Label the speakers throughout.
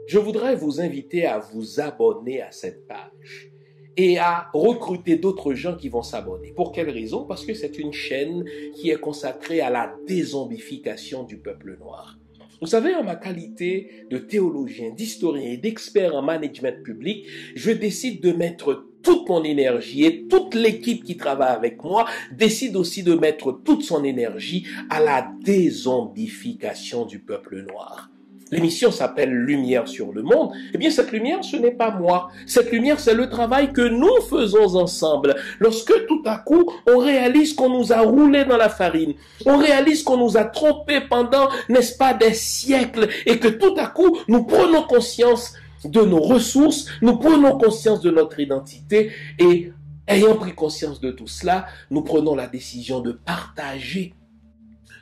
Speaker 1: je voudrais vous inviter à vous abonner à cette page et à recruter d'autres gens qui vont s'abonner. Pour quelle raison? Parce que c'est une chaîne qui est consacrée à la dézombification du peuple noir. Vous savez, en ma qualité de théologien, d'historien et d'expert en management public, je décide de mettre toute mon énergie et toute l'équipe qui travaille avec moi décide aussi de mettre toute son énergie à la dézombification du peuple noir. L'émission s'appelle Lumière sur le monde. Eh bien, cette lumière, ce n'est pas moi. Cette lumière, c'est le travail que nous faisons ensemble. Lorsque tout à coup, on réalise qu'on nous a roulé dans la farine, on réalise qu'on nous a trompés pendant, n'est-ce pas, des siècles, et que tout à coup, nous prenons conscience de nos ressources, nous prenons conscience de notre identité, et ayant pris conscience de tout cela, nous prenons la décision de partager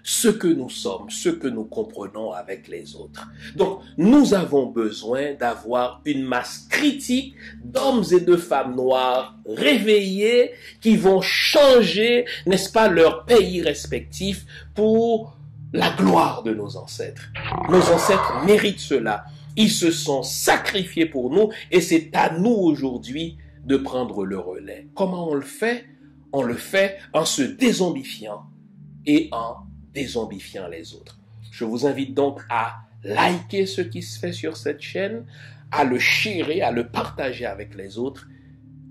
Speaker 1: ce que nous sommes, ce que nous comprenons avec les autres. Donc, nous avons besoin d'avoir une masse critique d'hommes et de femmes noirs réveillés qui vont changer, n'est-ce pas, leur pays respectif pour la gloire de nos ancêtres. Nos ancêtres méritent cela. Ils se sont sacrifiés pour nous et c'est à nous aujourd'hui de prendre le relais. Comment on le fait? On le fait en se dézombifiant et en dézombifiant les autres. Je vous invite donc à liker ce qui se fait sur cette chaîne, à le sharer, à le partager avec les autres,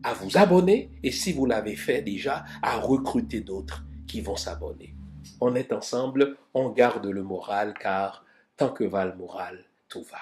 Speaker 1: à vous abonner et si vous l'avez fait déjà, à recruter d'autres qui vont s'abonner. On est ensemble, on garde le moral car tant que va le moral, tout va.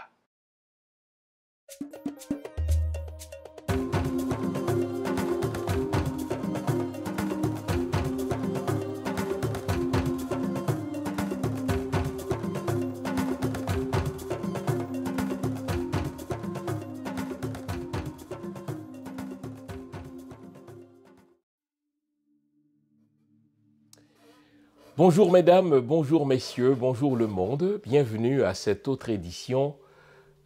Speaker 1: Bonjour mesdames, bonjour messieurs, bonjour le monde. Bienvenue à cette autre édition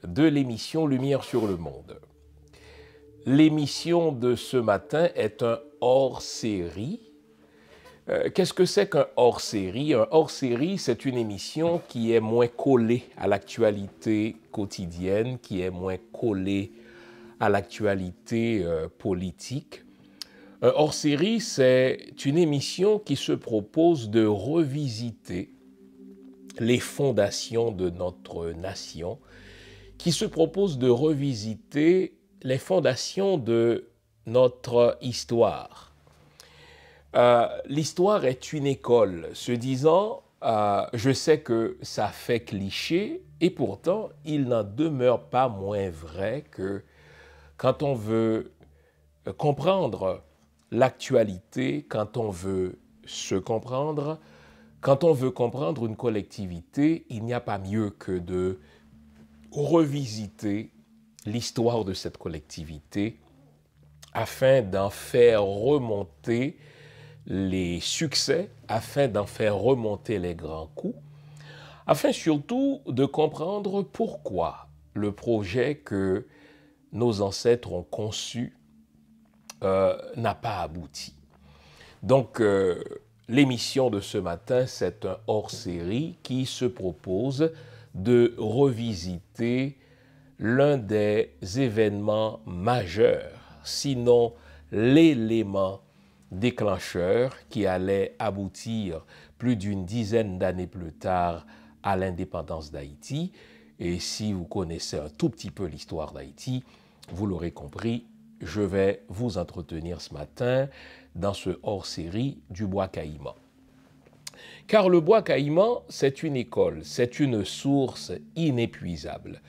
Speaker 1: de l'émission Lumière sur le monde. L'émission de ce matin est un hors-série. Qu'est-ce que c'est qu'un hors-série? Un hors-série, c'est une émission qui est moins collée à l'actualité quotidienne, qui est moins collée à l'actualité politique. Un hors-série, c'est une émission qui se propose de revisiter les fondations de notre nation, qui se propose de revisiter les fondations de notre histoire. L'histoire est une école. Se disant, je sais que ça fait cliché, et pourtant, il n'en demeure pas moins vrai que quand on veut comprendre l'actualité, quand on veut se comprendre, quand on veut comprendre une collectivité, il n'y a pas mieux que de revisiter l'histoire de cette collectivité afin d'en faire remonter les succès, afin d'en faire remonter les grands coups, afin surtout de comprendre pourquoi le projet que nos ancêtres ont conçu n'a pas abouti. Donc, l'émission de ce matin, c'est un hors-série qui se propose de revisiter l'un des événements majeurs, sinon l'élément déclencheur qui allait aboutir plus d'une dizaine d'années plus tard à l'indépendance d'Haïti. Et si vous connaissez un tout petit peu l'histoire d'Haïti, vous l'aurez compris, je vais vous entretenir ce matin dans ce hors-série du bois caïman. Car le bois caïman, c'est une école, c'est une source inépuisable.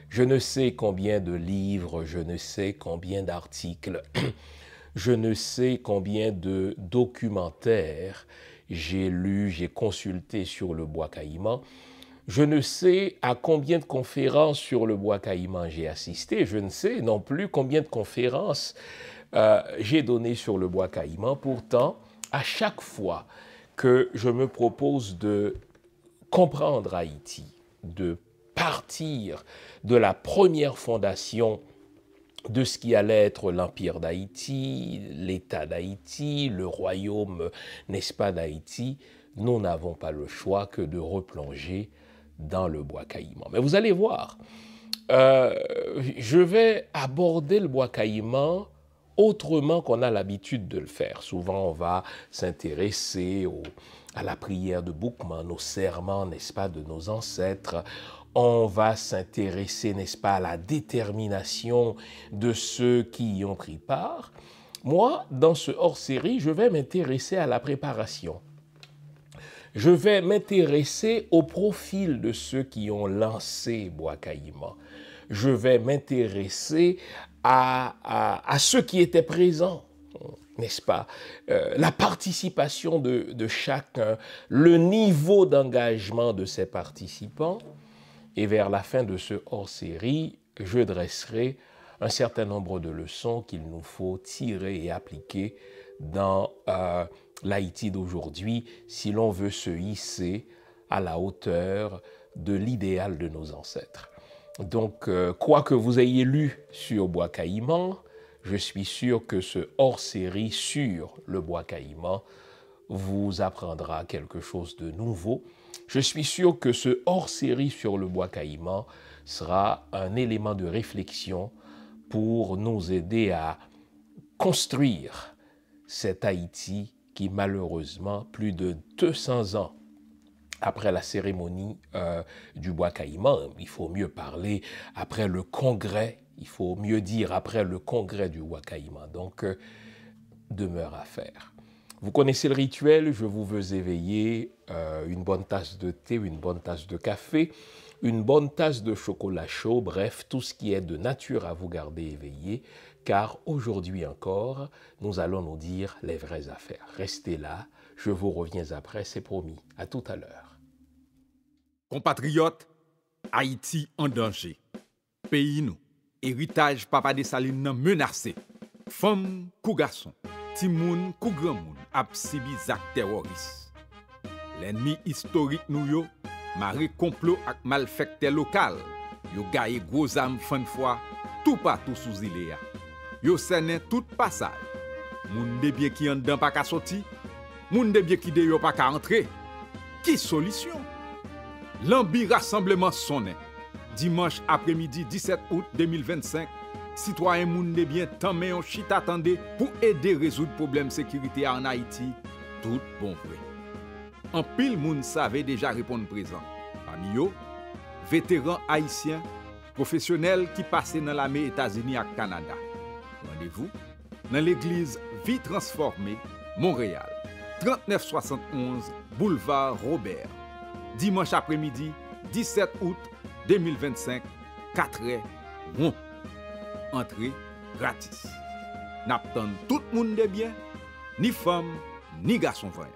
Speaker 1: Je ne sais combien de livres, je ne sais combien d'articles, je ne sais combien de documentaires j'ai lus, j'ai consulté sur le bois caïman. Je ne sais à combien de conférences sur le bois caïman j'ai assisté. Je ne sais non plus combien de conférences j'ai données sur le bois caïman. Pourtant, à chaque fois que je me propose de comprendre Haïti, de partir de la première fondation de ce qui allait être l'Empire d'Haïti, l'État d'Haïti, le royaume, n'est-ce pas, d'Haïti, nous n'avons pas le choix que de replonger dans le bois caïman. Mais vous allez voir, Euh, je vais aborder le bois caïman autrement qu'on a l'habitude de le faire. Souvent, on va s'intéresser à la prière de Boukman, aux serments, n'est-ce pas, de nos ancêtres. On va s'intéresser, n'est-ce pas, à la détermination de ceux qui y ont pris part. Moi, dans ce hors-série, je vais m'intéresser à la préparation. Je vais m'intéresser au profil de ceux qui ont lancé Bois Caïman. Je vais m'intéresser à ceux qui étaient présents, n'est-ce pas? La participation de chacun, le niveau d'engagement de ces participants. Et vers la fin de ce hors-série, je dresserai un certain nombre de leçons qu'il nous faut tirer et appliquer dans l'Haïti d'aujourd'hui si l'on veut se hisser à la hauteur de l'idéal de nos ancêtres. Donc, quoi que vous ayez lu sur Bois Caïman, je suis sûr que ce hors-série sur le Bois Caïman vous apprendra quelque chose de nouveau. Je suis sûr que ce hors-série sur le Bois Caïman sera un élément de réflexion pour nous aider à construire cet Haïti qui, malheureusement, plus de 200 ans après la cérémonie du Bois Caïman, il faut mieux parler après le congrès, il faut mieux dire après le congrès du Bois Caïman. Donc, demeure à faire. Vous connaissez le rituel, je vous veux éveiller une bonne tasse de thé, une bonne tasse de café, une bonne tasse de chocolat chaud, bref, tout ce qui est de nature à vous garder éveillé, car aujourd'hui encore, nous allons nous dire les vraies affaires. Restez là, je vous reviens après, c'est promis. À tout à l'heure.
Speaker 2: Compatriotes, Haïti en danger. Pays nous, héritage Papa Dessalines nan menacé. Femme kou garçon, ti moun kou grand moun ap sibi zak terroriste. L'ennemi historique nou yo, maré complot ak malfecté local, yo gaye gros âme fan fois tout partout sous île ya. Yo sene tout passage. Moun de bien qui en dedans pas ka sorti, moun de bien qui de yo pas ka entrer. Qui solution? L'ambi rassemblement sonné. Dimanche après-midi 17 août 2025, citoyens moun de bien tant mais on chit attendait pour aider résoudre problème sécurité en Haïti, tout bon vrai. En pile moun savait déjà répondre présent. Parmi eux, vétérans haïtiens, professionnels qui passaient dans l'armée États-Unis et Canada. Rendez-vous dans l'église Vie Transformée, Montréal, 3971 boulevard Robert. Dimanche après-midi, 17 août 2025, 4h, rond. Entrée gratis. N'attend tout le monde de bien, ni femme, ni garçon voyant.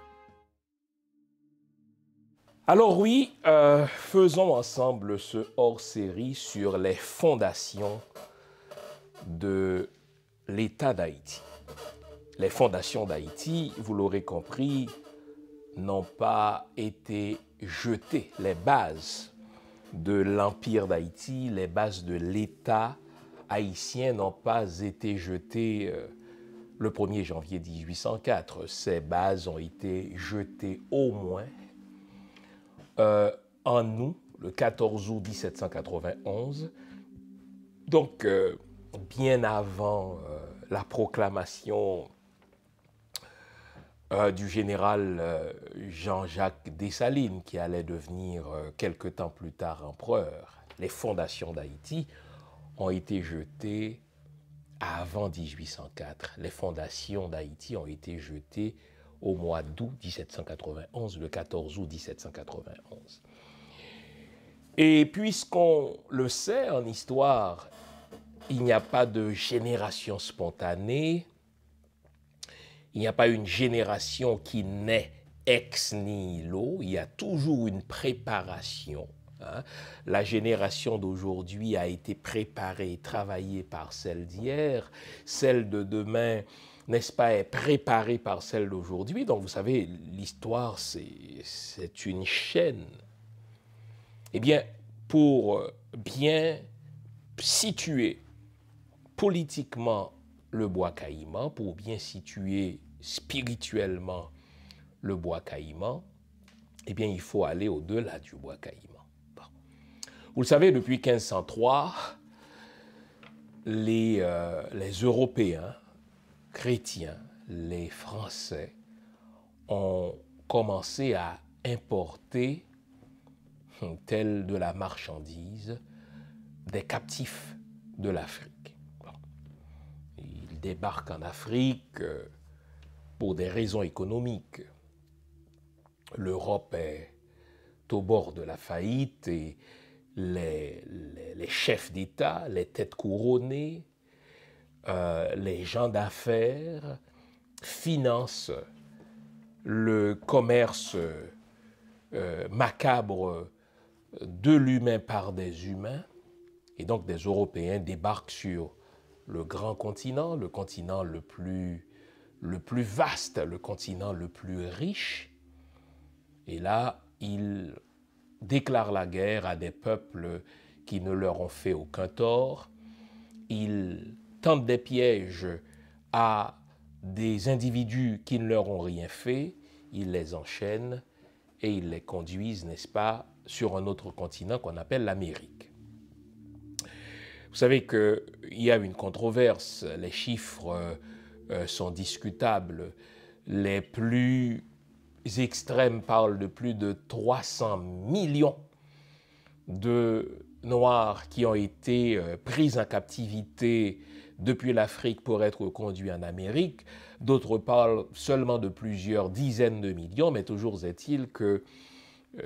Speaker 1: Alors oui, faisons ensemble ce hors-série sur les fondations de l'État d'Haïti. Les fondations d'Haïti, vous l'aurez compris, n'ont pas été jetées. Les bases de l'Empire d'Haïti, les bases de l'État haïtien n'ont pas été jetées le 1er janvier 1804. Ces bases ont été jetées au moins en août, le 14 août 1791, donc bien avant la proclamation du général Jean-Jacques Dessalines, qui allait devenir quelque temps plus tard empereur. Les fondations d'Haïti ont été jetées avant 1804. Les fondations d'Haïti ont été jetées au mois d'août 1791, le 14 août 1791. Et puisqu'on le sait en histoire, il n'y a pas de génération spontanée, il n'y a pas une génération qui naît ex nihilo, il y a toujours une préparation. La génération d'aujourd'hui a été préparée, travaillée par celle d'hier, celle de demain, n'est-ce pas, est préparée par celle d'aujourd'hui. Donc vous savez, l'histoire, c'est une chaîne. Eh bien, pour bien situer politiquement le Bois Caïman, pour bien situer spirituellement le Bois Caïman, eh bien, il faut aller au-delà du Bois Caïman. Bon. Vous le savez, depuis 1503, les Européens chrétiens, les Français, ont commencé à importer, telle de la marchandise, des captifs de l'Afrique. Ils débarquent en Afrique pour des raisons économiques. L'Europe est au bord de la faillite et les chefs d'État, les têtes couronnées, les gens d'affaires financent le commerce macabre de l'humain par des humains. Et donc des Européens débarquent sur le grand continent, le continent le plus vaste, le continent le plus riche. Et là, ils déclarent la guerre à des peuples qui ne leur ont fait aucun tort. Ils tentent des pièges à des individus qui ne leur ont rien fait. Ils les enchaînent et ils les conduisent, n'est-ce pas, sur un autre continent qu'on appelle l'Amérique. Vous savez qu'il y a une controverse, les chiffres sont discutables. Les plus extrêmes parlent de plus de 300 millions de Noirs qui ont été pris en captivité depuis l'Afrique pour être conduits en Amérique. D'autres parlent seulement de plusieurs dizaines de millions, mais toujours est-il que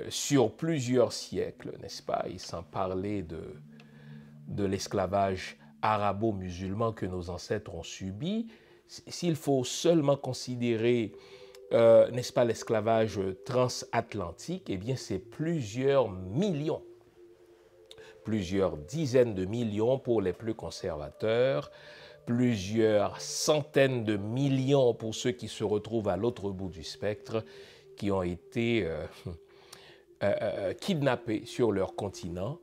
Speaker 1: sur plusieurs siècles, n'est-ce pas, et sans parler de l'esclavage arabo-musulman que nos ancêtres ont subi, s'il faut seulement considérer, n'est-ce pas, l'esclavage transatlantique, eh bien c'est plusieurs millions, plusieurs dizaines de millions pour les plus conservateurs, plusieurs centaines de millions pour ceux qui se retrouvent à l'autre bout du spectre, qui ont été kidnappés sur leur continent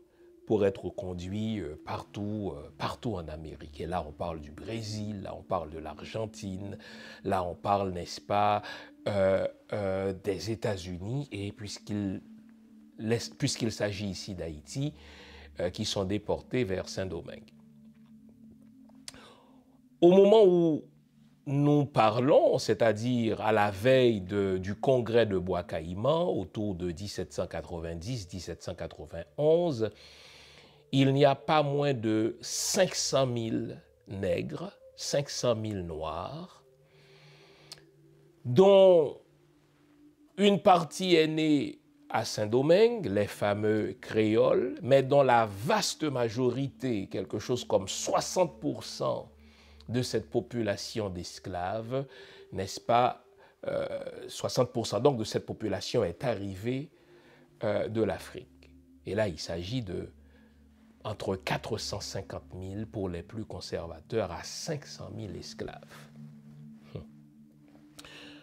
Speaker 1: pour être conduits partout en Amérique. Et là, on parle du Brésil, là, on parle de l'Argentine, là, on parle, n'est-ce pas, des États-Unis, et puisqu'il s'agit ici d'Haïti, qui sont déportés vers Saint-Domingue. Au moment où nous parlons, c'est-à-dire à la veille du congrès de Bois-Caïman, autour de 1790-1791, il n'y a pas moins de 500 000 nègres, 500 000 noirs, dont une partie est née à Saint-Domingue, les fameux créoles, mais dont la vaste majorité, quelque chose comme 60% de cette population d'esclaves, n'est-ce pas, 60% donc de cette population est arrivée de l'Afrique. Et là, il s'agit de entre 450 000 pour les plus conservateurs à 500 000 esclaves.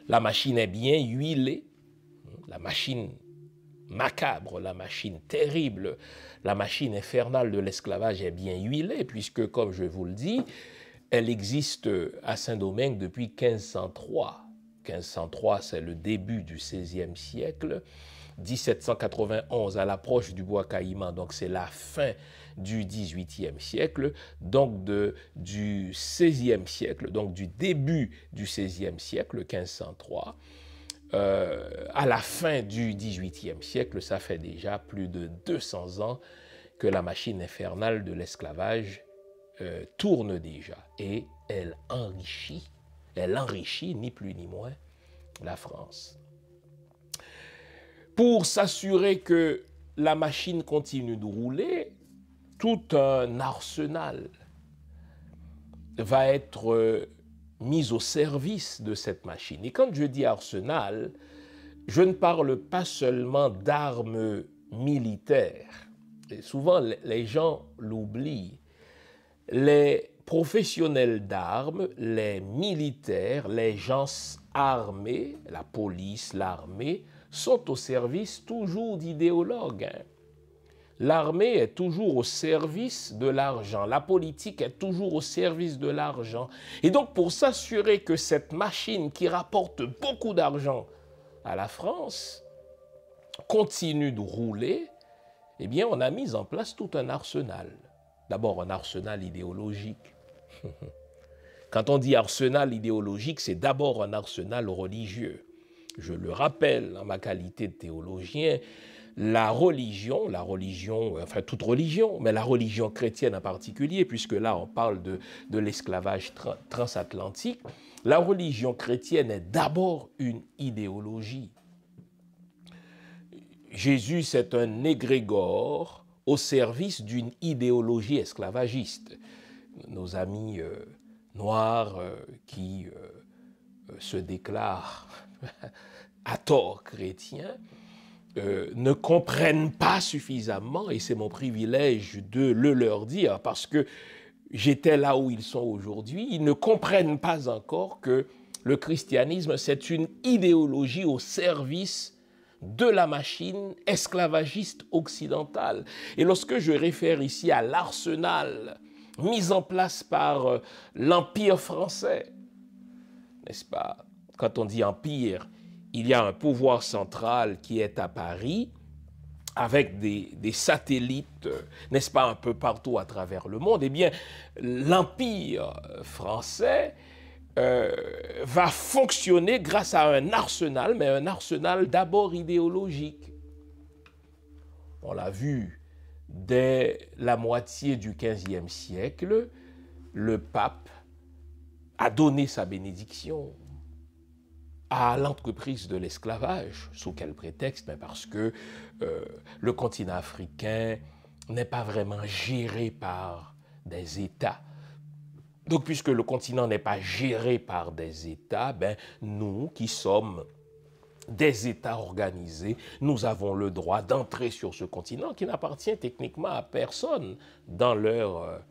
Speaker 1: La machine est bien huilée, la machine macabre, la machine terrible, la machine infernale de l'esclavage est bien huilée, puisque, comme je vous le dis, elle existe à Saint-Domingue depuis 1503. 1503, c'est le début du XVIe siècle. 1791, à l'approche du Bois-Caïman, donc c'est la fin du XVIIIe siècle, donc du XVIe siècle, donc du début du XVIe siècle, 1503. À la fin du XVIIIe siècle, ça fait déjà plus de 200 ans que la machine infernale de l'esclavage tourne déjà, et elle enrichit ni plus ni moins la France. Pour s'assurer que la machine continue de rouler, tout un arsenal va être mis au service de cette machine. Et quand je dis arsenal, je ne parle pas seulement d'armes militaires. Et souvent, les gens l'oublient. Les professionnels d'armes, les militaires, les gens armés, la police, l'armée, sont au service toujours d'idéologues. L'armée est toujours au service de l'argent. La politique est toujours au service de l'argent. Et donc, pour s'assurer que cette machine qui rapporte beaucoup d'argent à la France continue de rouler, eh bien, on a mis en place tout un arsenal. D'abord, un arsenal idéologique. Quand on dit arsenal idéologique, c'est d'abord un arsenal religieux. Je le rappelle, en ma qualité de théologien, la religion, enfin toute religion, mais la religion chrétienne en particulier, puisque là on parle de l'esclavage transatlantique, la religion chrétienne est d'abord une idéologie. Jésus, c'est un égrégore au service d'une idéologie esclavagiste. Nos amis noirs qui se déclarent à tort chrétiens ne comprennent pas suffisamment, et c'est mon privilège de le leur dire, parce que j'étais là où ils sont aujourd'hui, ils ne comprennent pas encore que le christianisme, c'est une idéologie au service de la machine esclavagiste occidentale. Et lorsque je réfère ici à l'arsenal mis en place par l'Empire français, n'est-ce pas? Quand on dit empire, il y a un pouvoir central qui est à Paris, avec des satellites, n'est-ce pas, un peu partout à travers le monde. Eh bien, l'Empire français va fonctionner grâce à un arsenal, mais un arsenal d'abord idéologique. On l'a vu dès la moitié du XVe siècle, le pape a donné sa bénédiction à l'entreprise de l'esclavage. Sous quel prétexte? Mais parce que le continent africain n'est pas vraiment géré par des États. Donc, puisque le continent n'est pas géré par des États, ben, nous qui sommes des États organisés, nous avons le droit d'entrer sur ce continent qui n'appartient techniquement à personne dans leur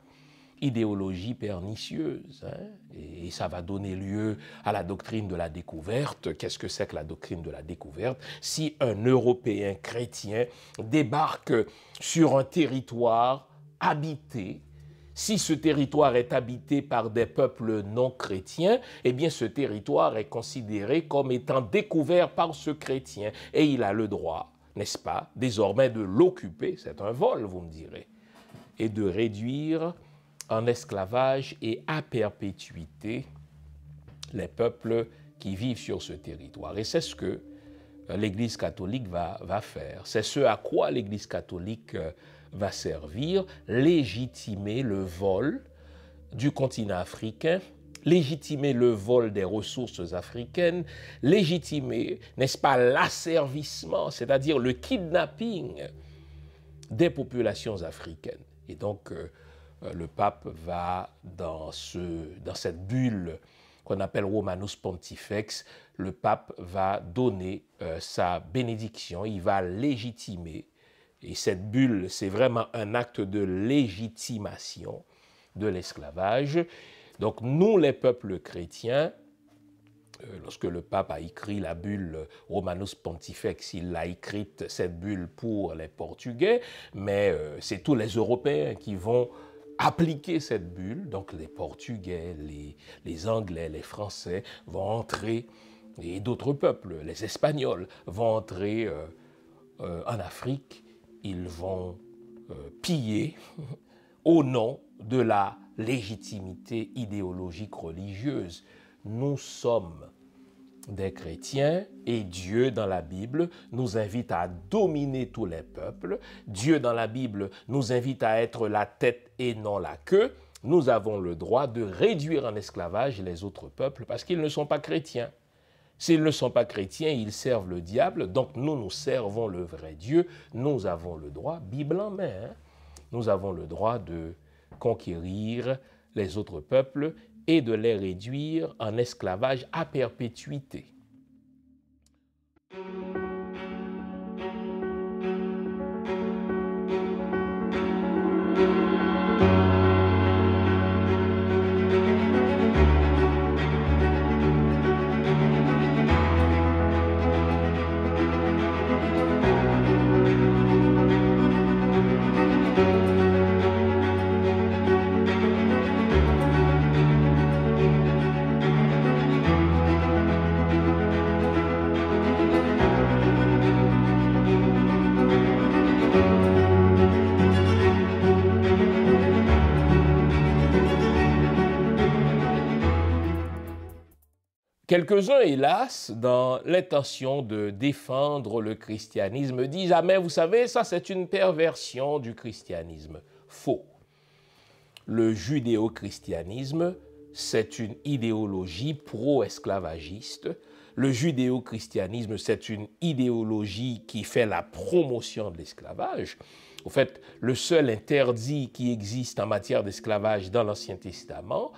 Speaker 1: idéologie pernicieuse. Hein? Et ça va donner lieu à la doctrine de la découverte. Qu'est-ce que c'est que la doctrine de la découverte? Si un Européen chrétien débarque sur un territoire habité, si ce territoire est habité par des peuples non chrétiens, eh bien ce territoire est considéré comme étant découvert par ce chrétien. Et il a le droit, n'est-ce pas, désormais de l'occuper, c'est un vol, vous me direz, et de réduire en esclavage et à perpétuité les peuples qui vivent sur ce territoire. Et c'est ce que l'Église catholique va faire. C'est ce à quoi l'Église catholique va servir, légitimer le vol du continent africain, légitimer le vol des ressources africaines, légitimer, n'est-ce pas, l'asservissement, c'est-à-dire le kidnapping des populations africaines. Et donc, le pape va dans cette bulle qu'on appelle Romanus Pontifex, le pape va donner sa bénédiction, il va légitimer. Et cette bulle, c'est vraiment un acte de légitimation de l'esclavage. Donc nous, les peuples chrétiens, lorsque le pape a écrit la bulle Romanus Pontifex, il l'a écrite, cette bulle, pour les Portugais, mais c'est tous les Européens qui vont appliquer cette bulle. Donc les Portugais, les Anglais, les Français vont entrer, et d'autres peuples, les Espagnols, vont entrer en Afrique. Ils vont piller au nom de la légitimité idéologique religieuse. Nous sommes des chrétiens et Dieu, dans la Bible, nous invite à dominer tous les peuples. Dieu, dans la Bible, nous invite à être la tête et non la queue. Nous avons le droit de réduire en esclavage les autres peuples parce qu'ils ne sont pas chrétiens. S'ils ne sont pas chrétiens, ils servent le diable, donc nous servons le vrai Dieu. Nous avons le droit, Bible en main, hein, nous avons le droit de conquérir les autres peuples et de les réduire en esclavage à perpétuité. Quelques-uns, hélas, dans l'intention de défendre le christianisme, disent « Ah mais vous savez, ça c'est une perversion du christianisme ». Faux. Le judéo-christianisme, c'est une idéologie pro-esclavagiste. Le judéo-christianisme, c'est une idéologie qui fait la promotion de l'esclavage. En fait, le seul interdit qui existe en matière d'esclavage dans l'Ancien Testament,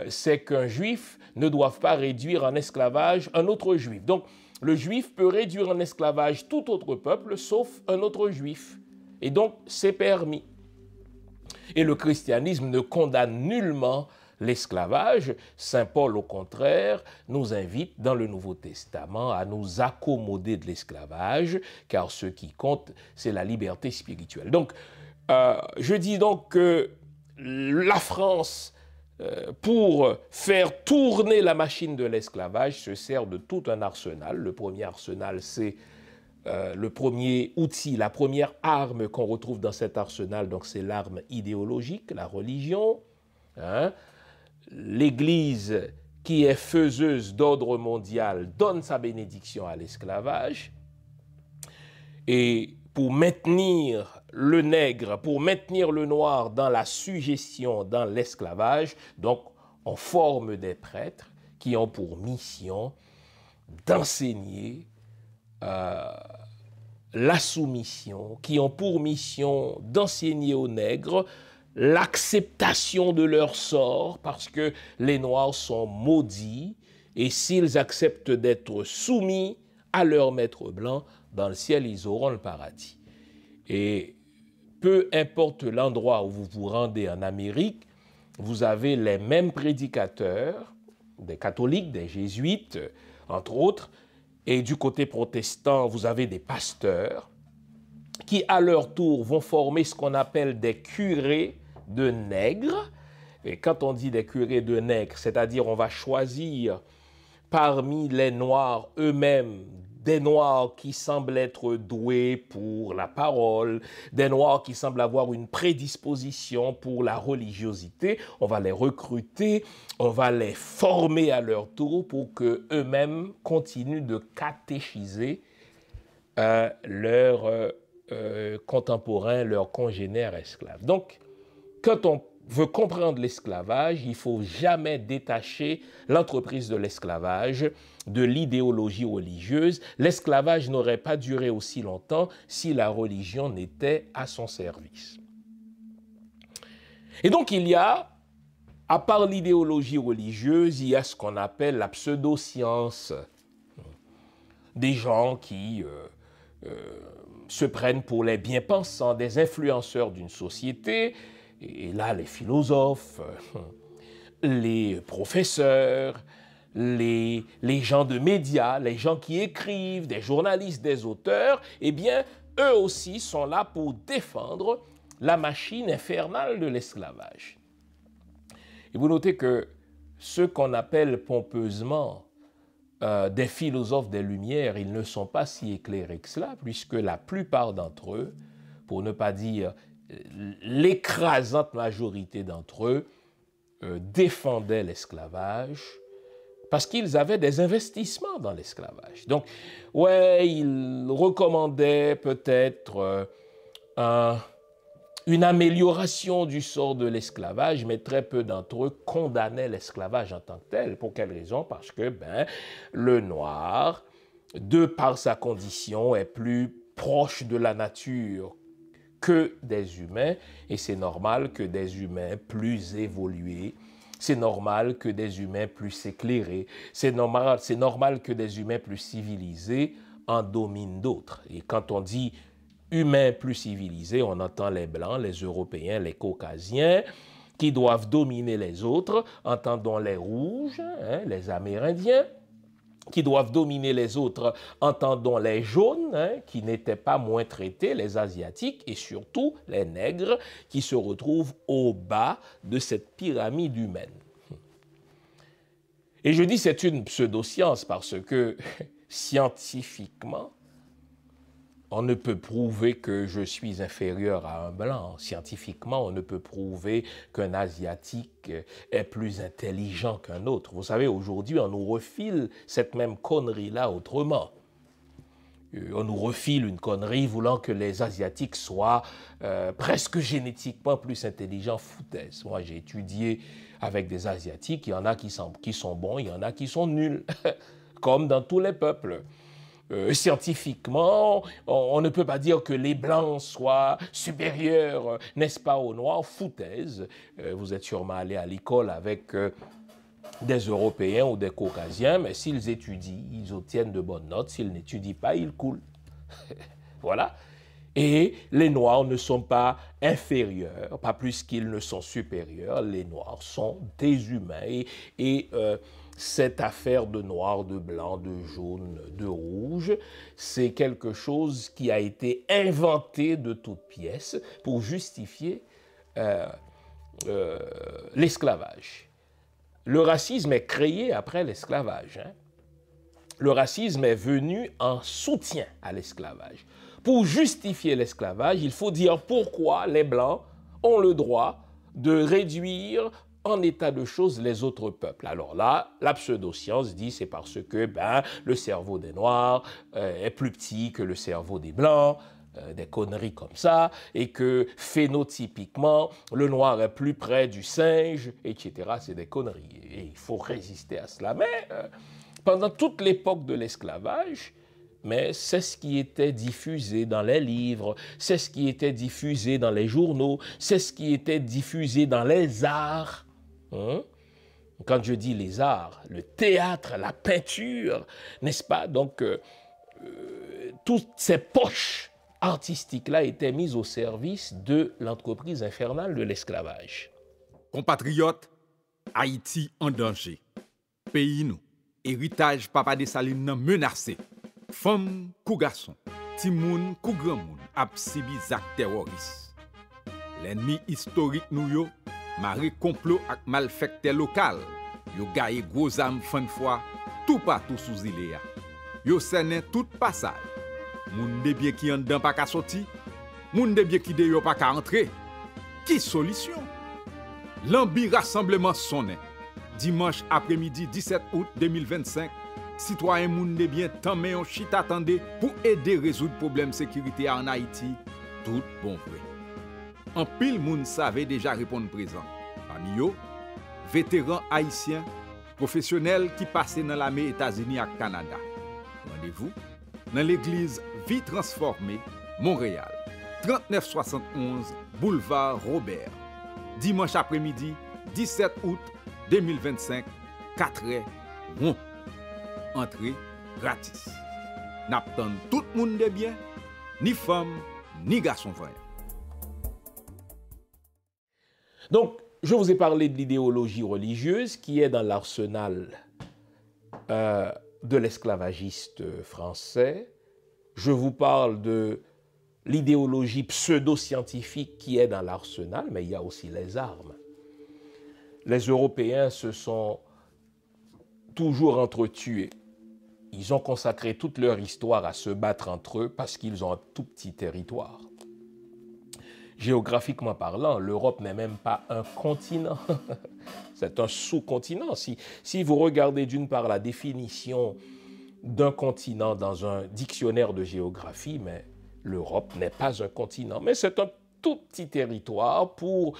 Speaker 1: c'est qu'un juif ne doive pas réduire en esclavage un autre juif. Donc, le juif peut réduire en esclavage tout autre peuple, sauf un autre juif. Et donc, c'est permis. Et le christianisme ne condamne nullement l'esclavage. Saint Paul, au contraire, nous invite dans le Nouveau Testament à nous accommoder de l'esclavage, car ce qui compte, c'est la liberté spirituelle. Donc, je dis donc que la France, pour faire tourner la machine de l'esclavage, se sert de tout un arsenal. Le premier arsenal, c'est le premier outil, la première arme qu'on retrouve dans cet arsenal, donc c'est l'arme idéologique, la religion. Hein? L'Église, qui est faiseuse d'ordre mondial, donne sa bénédiction à l'esclavage. Et pour maintenir le nègre, pour maintenir le noir dans la suggestion, dans l'esclavage, donc on forme des prêtres qui ont pour mission d'enseigner la soumission, qui ont pour mission d'enseigner aux nègres l'acceptation de leur sort, parce que les Noirs sont maudits, et s'ils acceptent d'être soumis à leur maître blanc, dans le ciel, ils auront le paradis. Et peu importe l'endroit où vous vous rendez en Amérique, vous avez les mêmes prédicateurs, des catholiques, des jésuites, entre autres, et du côté protestant, vous avez des pasteurs qui, à leur tour, vont former ce qu'on appelle des curés de nègres. Et quand on dit des curés de nègres, c'est-à-dire on va choisir parmi les Noirs eux-mêmes des Noirs qui semblent être doués pour la parole, des Noirs qui semblent avoir une prédisposition pour la religiosité. On va les recruter, on va les former à leur tour pour qu'eux-mêmes continuent de catéchiser leurs contemporains, leurs congénères esclaves. Donc, quand on veut comprendre l'esclavage, il ne faut jamais détacher l'entreprise de l'esclavage de l'idéologie religieuse. L'esclavage n'aurait pas duré aussi longtemps si la religion n'était à son service. Et donc il y a, à part l'idéologie religieuse, il y a ce qu'on appelle la pseudo-science. Des gens qui se prennent pour les bien-pensants, des influenceurs d'une société. Et là, les philosophes, les professeurs, les gens de médias, les gens qui écrivent, des journalistes, des auteurs, eh bien, eux aussi sont là pour défendre la machine infernale de l'esclavage. Et vous notez que ceux qu'on appelle pompeusement des philosophes des Lumières, ils ne sont pas si éclairés que cela, puisque la plupart d'entre eux, pour ne pas dire l'écrasante majorité d'entre eux, défendaient l'esclavage parce qu'ils avaient des investissements dans l'esclavage. Donc, ouais, ils recommandaient peut-être une amélioration du sort de l'esclavage, mais très peu d'entre eux condamnaient l'esclavage en tant que tel. Pour quelle raison? Parce que le noir, de par sa condition, est plus proche de la nature que des humains, et c'est normal que des humains plus évolués, c'est normal que des humains plus éclairés, c'est normal que des humains plus civilisés en dominent d'autres. Et quand on dit humains plus civilisés, on entend les Blancs, les Européens, les Caucasiens, qui doivent dominer les autres, entendons les Rouges, les Amérindiens, qui doivent dominer les autres, entendons les jaunes, qui n'étaient pas moins traités, les asiatiques, et surtout les nègres, qui se retrouvent au bas de cette pyramide humaine. Et je dis c'est une pseudo-science parce que, scientifiquement, On ne peut prouver que je suis inférieur à un blanc. Scientifiquement, on ne peut prouver qu'un asiatique est plus intelligent qu'un autre. Vous savez, aujourd'hui, on nous refile cette même connerie-là autrement. On nous refile une connerie voulant que les asiatiques soient presque génétiquement plus intelligents. Foutaise. Moi, j'ai étudié avec des asiatiques. Il y en a qui sont bons, il y en a qui sont nuls, comme dans tous les peuples. Scientifiquement, on ne peut pas dire que les blancs soient supérieurs, n'est-ce pas, aux noirs. Foutaise. Vous êtes sûrement allé à l'école avec des Européens ou des Caucasiens, mais s'ils étudient, ils obtiennent de bonnes notes. S'ils n'étudient pas, ils coulent. Voilà. Et les noirs ne sont pas inférieurs, pas plus qu'ils ne sont supérieurs. Les noirs sont des humains. Et cette affaire de noir, de blanc, de jaune, de rouge, c'est quelque chose qui a été inventé de toutes pièces pour justifier l'esclavage. Le racisme est créé après l'esclavage. Hein. Le racisme est venu en soutien à l'esclavage. Pour justifier l'esclavage, il faut dire pourquoi les Blancs ont le droit de réduire en état de choses les autres peuples. Alors là, la pseudoscience dit c'est parce que le cerveau des Noirs est plus petit que le cerveau des Blancs, des conneries comme ça, et que phénotypiquement, le noir est plus près du singe, etc. C'est des conneries. Et il faut résister à cela. Mais pendant toute l'époque de l'esclavage, mais c'est ce qui était diffusé dans les livres, c'est ce qui était diffusé dans les journaux, c'est ce qui était diffusé dans les arts. Quand je dis les arts, le théâtre, la peinture, n'est-ce pas? Donc, toutes ces poches artistiques-là étaient mises au service de l'entreprise infernale de l'esclavage.
Speaker 2: Compatriotes, Haïti en danger. Pays nous, héritage Papa Dessalines menacé. Femmes, kou garçon, ti moun, kou grand moun, ap sibi zak terroriste. L'ennemi historique nous yo, maré complot ak malfecté local, yo gaye gros âme fan fois, tout partout sous île ya. Yo sene tout passage. Moun de bien qui en dedans pas ka sorti, moun de bien qui de yo pas ka entrer. Qui solution? L'ambi rassemblement sonné. Dimanche après-midi 17 août 2025, citoyens moun de bien tant mais on chit attendait pour aider résoudre problème sécurité en Haïti, tout bon vrai. En pile moun savait déjà répondre présent. Parmi eux, vétérans haïtiens, professionnels qui passaient dans l'armée États-Unis et Canada. Rendez-vous dans l'église Vie Transformée, Montréal, 3971 boulevard Robert. Dimanche après-midi, 17 août 2025, 4h, rond. Entrée gratis. N'attend tout le monde de bien, ni femme, ni garçon voyant.
Speaker 1: Donc, je vous ai parlé de l'idéologie religieuse qui est dans l'arsenal de l'esclavagiste français. Je vous parle de l'idéologie pseudo-scientifique qui est dans l'arsenal, mais il y a aussi les armes. Les Européens se sont toujours entretués. Ils ont consacré toute leur histoire à se battre entre eux parce qu'ils ont un tout petit territoire. Géographiquement parlant, l'Europe n'est même pas un continent, c'est un sous-continent. Si vous regardez d'une part la définition d'un continent dans un dictionnaire de géographie, mais l'Europe n'est pas un continent, mais c'est un tout petit territoire pour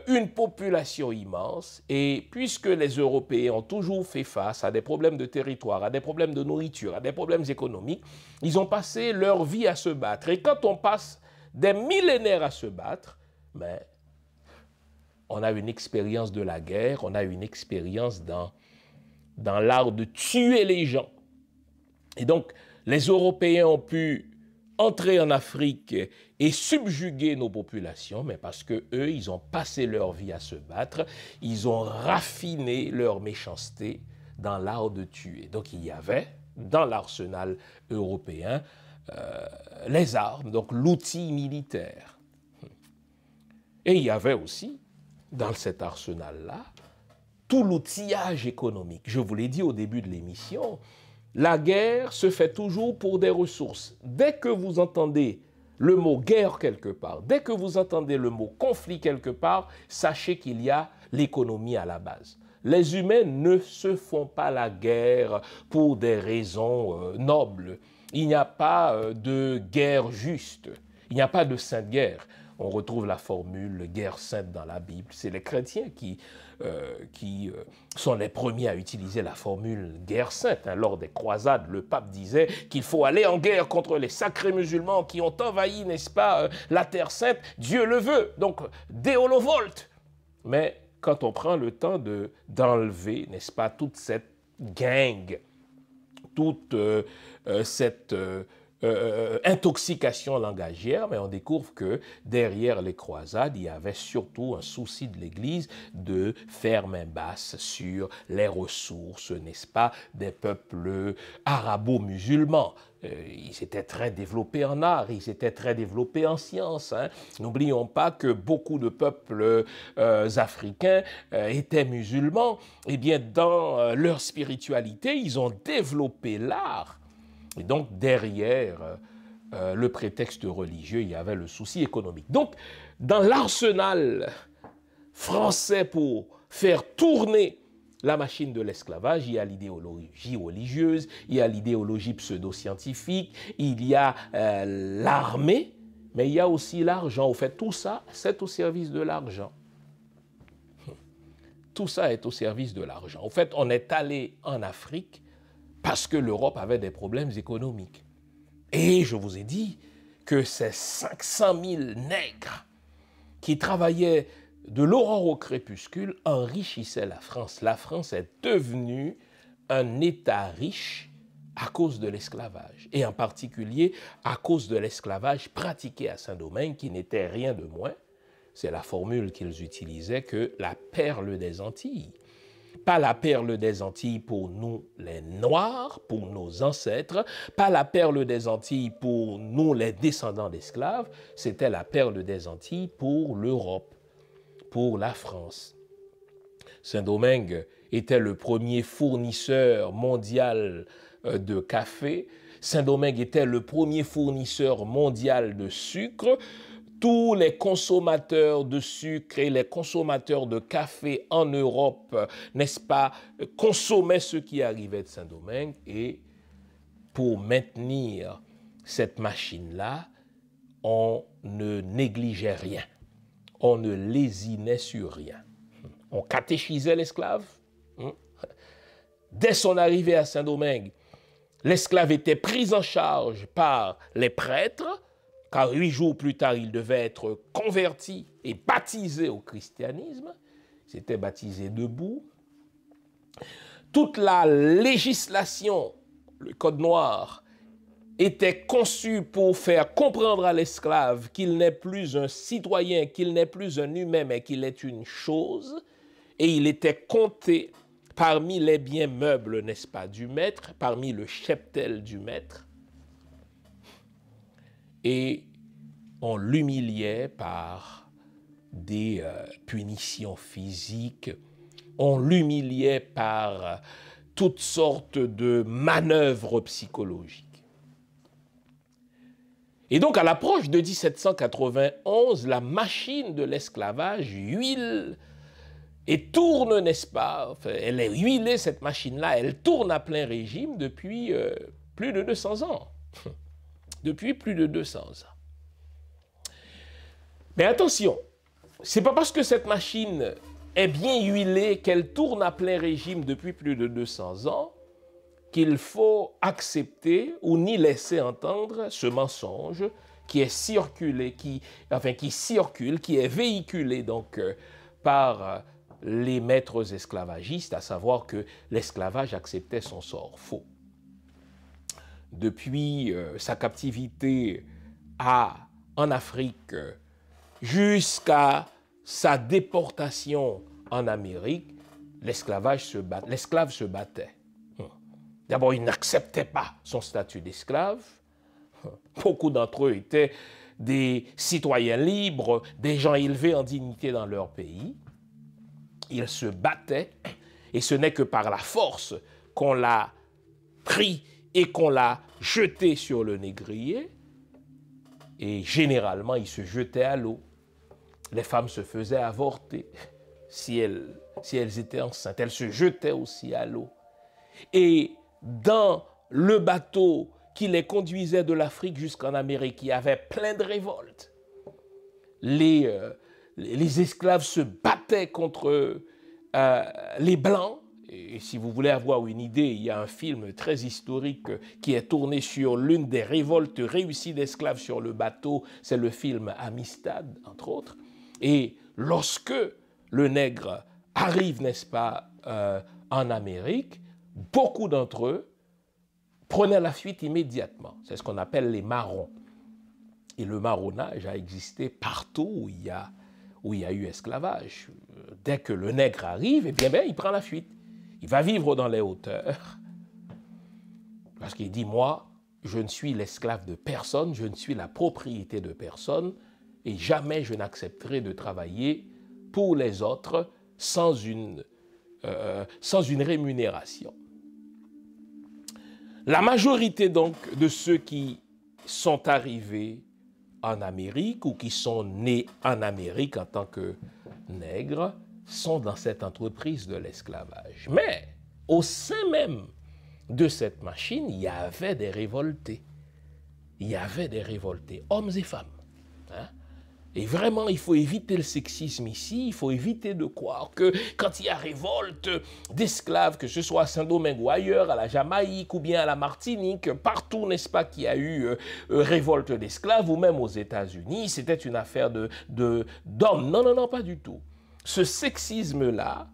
Speaker 1: une population immense. Et puisque les Européens ont toujours fait face à des problèmes de territoire, à des problèmes de nourriture, à des problèmes économiques, ils ont passé leur vie à se battre. Et quand on passe des millénaires à se battre, mais on a une expérience de la guerre, on a une expérience dans l'art de tuer les gens. Et donc, les Européens ont pu entrer en Afrique et subjuguer nos populations, mais parce que eux, ils ont passé leur vie à se battre, ils ont raffiné leur méchanceté dans l'art de tuer. Donc, il y avait dans l'arsenal européen les armes, donc l'outil militaire. Et il y avait aussi, dans cet arsenal-là, tout l'outillage économique. Je vous l'ai dit au début de l'émission, La guerre se fait toujours pour des ressources. Dès que vous entendez le mot guerre quelque part, dès que vous entendez le mot conflit quelque part, sachez qu'il y a l'économie à la base. Les humains ne se font pas la guerre pour des raisons nobles. Il n'y a pas de guerre juste. Il n'y a pas de sainte guerre. On retrouve la formule guerre sainte dans la Bible. C'est les chrétiens qui sont les premiers à utiliser la formule guerre sainte. Lors des croisades, le pape disait qu'il faut aller en guerre contre les sacrés musulmans qui ont envahi, n'est-ce pas, la terre sainte. Dieu le veut. Donc, Deo volte. Mais quand on prend le temps d'enlever, n'est-ce pas, toute cette gang, toute cette intoxication langagière, mais on découvre que derrière les croisades, il y avait surtout un souci de l'Église de faire main basse sur les ressources, n'est-ce pas, des peuples arabo-musulmans. Ils étaient très développés en art, ils étaient très développés en sciences. N'oublions pas que beaucoup de peuples africains étaient musulmans. Eh bien, dans leur spiritualité, ils ont développé l'art. Et donc, derrière le prétexte religieux, il y avait le souci économique. Donc, dans l'arsenal français pour faire tourner la machine de l'esclavage, il y a l'idéologie religieuse, il y a l'idéologie pseudo-scientifique, il y a l'armée, mais il y a aussi l'argent. Au fait, tout ça, c'est au service de l'argent. Tout ça est au service de l'argent. Au fait, on est allé en Afrique parce que l'Europe avait des problèmes économiques. Et je vous ai dit que ces 500 000 nègres qui travaillaient de l'aurore au crépuscule enrichissaient la France. La France est devenue un État riche à cause de l'esclavage, et en particulier à cause de l'esclavage pratiqué à Saint-Domingue, qui n'était rien de moins, c'est la formule qu'ils utilisaient, que la perle des Antilles. Pas la perle des Antilles pour nous les Noirs, pour nos ancêtres, pas la perle des Antilles pour nous les descendants d'esclaves, c'était la perle des Antilles pour l'Europe, pour la France. Saint-Domingue était le premier fournisseur mondial de café. Saint-Domingue était le premier fournisseur mondial de sucre. Tous les consommateurs de sucre et les consommateurs de café en Europe, n'est-ce pas, consommaient ce qui arrivait de Saint-Domingue. Et pour maintenir cette machine-là, on ne négligeait rien. On ne lésinait sur rien. On catéchisait l'esclave. Dès son arrivée à Saint-Domingue, l'esclave était pris en charge par les prêtres, car 8 jours plus tard, il devait être converti et baptisé au christianisme. Il s'était baptisé debout. Toute la législation, le Code noir, était conçu pour faire comprendre à l'esclave qu'il n'est plus un citoyen, qu'il n'est plus un humain, mais qu'il est une chose. Et il était compté parmi les biens meubles, n'est-ce pas, du maître, parmi le cheptel du maître. Et on l'humiliait par des punitions physiques, on l'humiliait par toutes sortes de manœuvres psychologiques. Et donc, à l'approche de 1791, la machine de l'esclavage huile et tourne, n'est-ce pas? Enfin, elle est huilée, cette machine-là, elle tourne à plein régime depuis plus de 200 ans. Depuis plus de 200 ans. Mais attention, ce n'est pas parce que cette machine est bien huilée, qu'elle tourne à plein régime depuis plus de 200 ans, qu'il faut accepter ou ni laisser entendre ce mensonge qui est circulé, qui circule, qui est véhiculé donc par les maîtres esclavagistes, à savoir que l'esclavage acceptait son sort. Faux. Depuis sa captivité en Afrique jusqu'à sa déportation en Amérique, l'esclave se battait. D'abord, il n'acceptait pas son statut d'esclave. Beaucoup d'entre eux étaient des citoyens libres, des gens élevés en dignité dans leur pays. Ils se battaient, et ce n'est que par la force qu'on l'a pris et qu'on l'a jeté sur le négrier. Et généralement, il se jetait à l'eau. Les femmes se faisaient avorter si elles étaient enceintes. Elles se jetaient aussi à l'eau. Et dans le bateau qui les conduisait de l'Afrique jusqu'en Amérique, il y avait plein de révoltes. Les esclaves se battaient contre les Blancs. Et si vous voulez avoir une idée, il y a un film très historique qui est tourné sur l'une des révoltes réussies d'esclaves sur le bateau. C'est le film Amistad, entre autres. Et lorsque le nègre arrive, n'est-ce pas, en Amérique, beaucoup d'entre eux prenaient la fuite immédiatement. C'est ce qu'on appelle les marrons. Et le marronnage a existé partout où il y a eu esclavage. Dès que le nègre arrive, eh bien, il prend la fuite. Il va vivre dans les hauteurs. Parce qu'il dit, moi, je ne suis l'esclave de personne, je ne suis la propriété de personne, et jamais je n'accepterai de travailler pour les autres sans une rémunération. La majorité donc de ceux qui sont arrivés en Amérique ou qui sont nés en Amérique en tant que nègres sont dans cette entreprise de l'esclavage. Mais au sein même de cette machine, il y avait des révoltés. Il y avait des révoltés, hommes et femmes. Hein? Et vraiment, il faut éviter le sexisme ici, il faut éviter de croire que quand il y a révolte d'esclaves, que ce soit à Saint-Domingue ou ailleurs, à la Jamaïque ou bien à la Martinique, partout, n'est-ce pas, qu'il y a eu révolte d'esclaves, ou même aux États-Unis, c'était une affaire d'hommes. Non, non, non, pas du tout. Ce sexisme-là,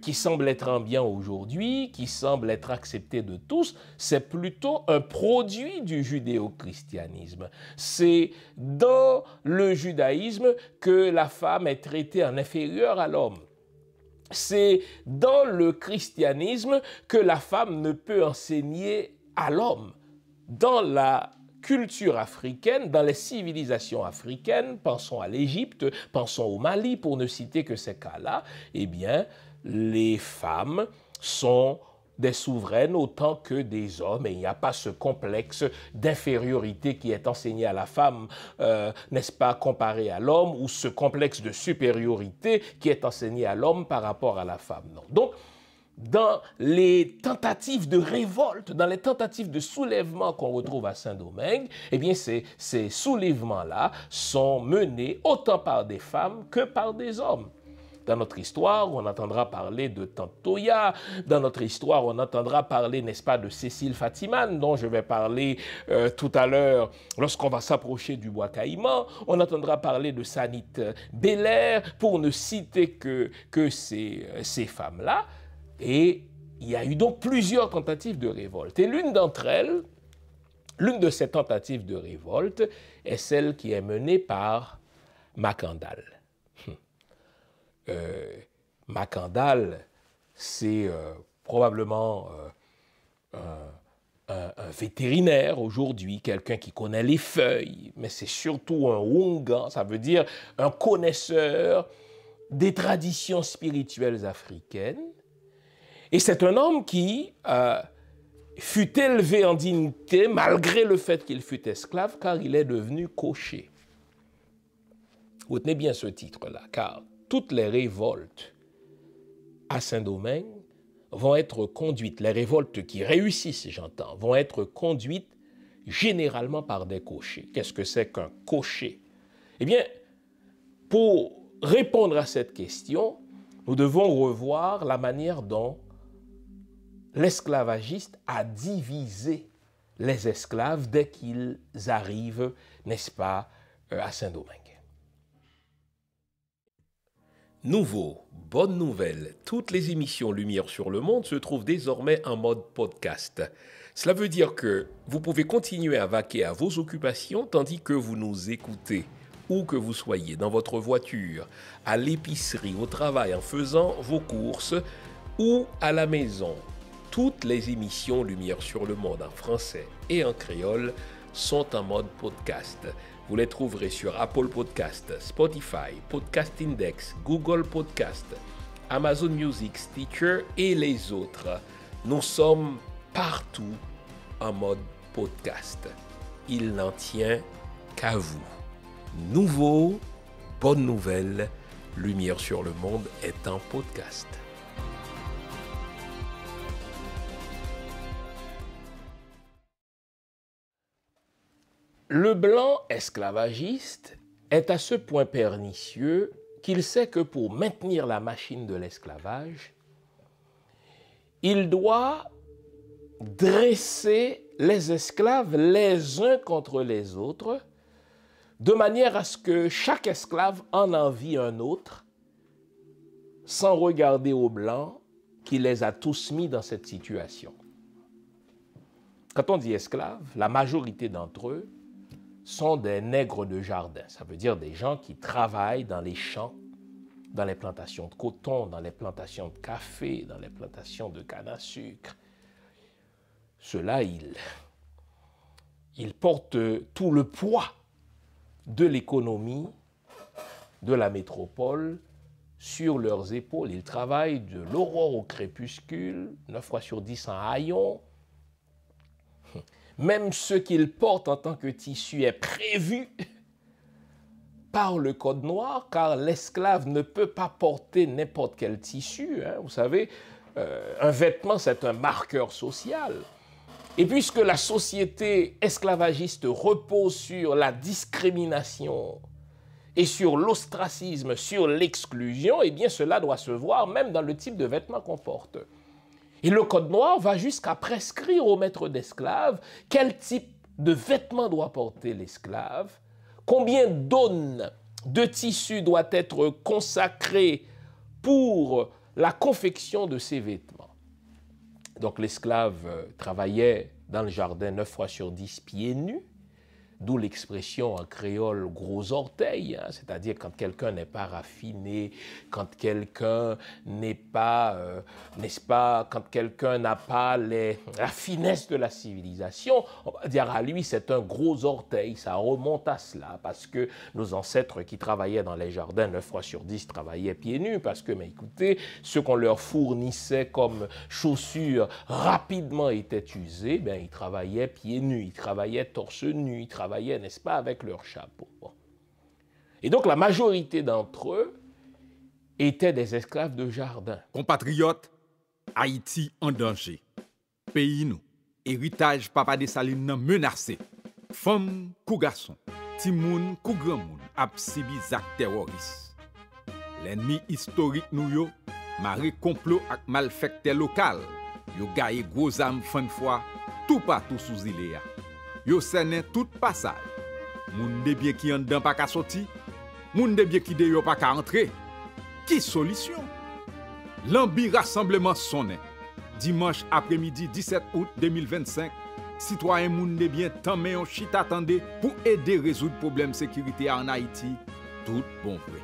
Speaker 1: qui semble être ambiant aujourd'hui, qui semble être accepté de tous, c'est plutôt un produit du judéo-christianisme. C'est dans le judaïsme que la femme est traitée en inférieure à l'homme. C'est dans le christianisme que la femme ne peut enseigner à l'homme. Dans la culture africaine, dans les civilisations africaines, pensons à l'Égypte, pensons au Mali, pour ne citer que ces cas-là, eh bien, les femmes sont des souveraines autant que des hommes, et il n'y a pas ce complexe d'infériorité qui est enseigné à la femme, n'est-ce pas, comparé à l'homme, ou ce complexe de supériorité qui est enseigné à l'homme par rapport à la femme. Non. Donc, dans les tentatives de révolte, dans les tentatives de soulèvement qu'on retrouve à Saint-Domingue, eh bien, ces soulèvements-là sont menés autant par des femmes que par des hommes. Dans notre histoire, on entendra parler de Tante Toya. Dans notre histoire, on entendra parler, n'est-ce pas, de Cécile Fatiman, dont je vais parler tout à l'heure lorsqu'on va s'approcher du bois Caïman. On entendra parler de Sanit Belair, pour ne citer que ces femmes-là. Et il y a eu donc plusieurs tentatives de révolte. Et l'une d'entre elles, l'une de ces tentatives de révolte, est celle qui est menée par Macandal. Macandal, c'est probablement un vétérinaire aujourd'hui, quelqu'un qui connaît les feuilles, mais c'est surtout un Wungan, ça veut dire un connaisseur des traditions spirituelles africaines. Et c'est un homme qui fut élevé en dignité malgré le fait qu'il fut esclave, car il est devenu cocher. Retenez bien ce titre-là, car toutes les révoltes à Saint-Domingue vont être conduites, les révoltes qui réussissent, j'entends, vont être conduites généralement par des cochers. Qu'est-ce que c'est qu'un cocher? Eh bien, pour répondre à cette question, nous devons revoir la manière dont l'esclavagiste a divisé les esclaves dès qu'ils arrivent, n'est-ce pas, à Saint-Domingue. Nouveau, bonne nouvelle, toutes les émissions Lumière sur le Monde se trouvent désormais en mode podcast. Cela veut dire que vous pouvez continuer à vaquer à vos occupations tandis que vous nous écoutez, où que vous soyez, dans votre voiture, à l'épicerie, au travail, en faisant vos courses ou à la maison. Toutes les émissions Lumière sur le Monde en français et en créole sont en mode podcast. Vous les trouverez sur Apple Podcast, Spotify, Podcast Index, Google Podcast, Amazon Music, Stitcher et les autres. Nous sommes partout en mode podcast. Il n'en tient qu'à vous. Nouveau, bonne nouvelle, Lumière sur le monde est en podcast. Le blanc esclavagiste est à ce point pernicieux qu'il sait que pour maintenir la machine de l'esclavage, il doit dresser les esclaves les uns contre les autres, de manière à ce que chaque esclave en envie un autre, sans regarder au blanc qui les a tous mis dans cette situation. Quand on dit esclaves, la majorité d'entre eux sont des nègres de jardin. Ça veut dire des gens qui travaillent dans les champs, dans les plantations de coton, dans les plantations de café, dans les plantations de canne à sucre. Ceux-là, ils portent tout le poids de l'économie de la métropole sur leurs épaules. Ils travaillent de l'aurore au crépuscule, 9 fois sur 10 en haillons. Même ce qu'ils portent en tant que tissu est prévu par le code noir, car l'esclave ne peut pas porter n'importe quel tissu. Vous savez, un vêtement, c'est un marqueur social. Et puisque la société esclavagiste repose sur la discrimination et sur l'ostracisme, sur l'exclusion, eh bien cela doit se voir même dans le type de vêtements qu'on porte. Et le Code noir va jusqu'à prescrire au maître d'esclaves quel type de vêtements doit porter l'esclave, combien d'aunes de tissu doit être consacré pour la confection de ces vêtements. Donc l'esclave travaillait dans le jardin 9 fois sur 10 pieds nus, d'où l'expression en créole gros orteils, c'est-à-dire quand quelqu'un n'est pas raffiné, quand quelqu'un n'est pas, n'est-ce pas, quand quelqu'un n'a pas la finesse de la civilisation, on va dire à lui c'est un gros orteil, ça remonte à cela, parce que nos ancêtres qui travaillaient dans les jardins 9 fois sur 10 travaillaient pieds nus, parce que, mais écoutez, ce qu'on leur fournissait comme chaussures rapidement étaient usées, ben, ils travaillaient pieds nus, ils travaillaient torse nu, ils travaillaient, n'est-ce pas, avec leur chapeau. Bon. Et donc la majorité d'entre eux étaient des esclaves de jardin.
Speaker 2: Compatriotes, Haïti en danger. Pays nous, héritage Papa Dessalines nan menacé. Femmes, kou garçon, timoun, kou grand moun, ap sibi zak terroriste. L'ennemi historique nous yo, maré complot ak malfecté local, yo gaye gros âme fan fois, tout partout sous île. Yo sene tout passage. Moun de bien qui en dedans pas ka sorti, moun de bien qui de yo pas ka entrer. Qui solution? L'ambi rassemblement sonné. Dimanche après-midi 17 août 2025, citoyen moun de bien tant mais on chita attendé pour aider résoudre problème sécurité en Haïti, tout bon vrai.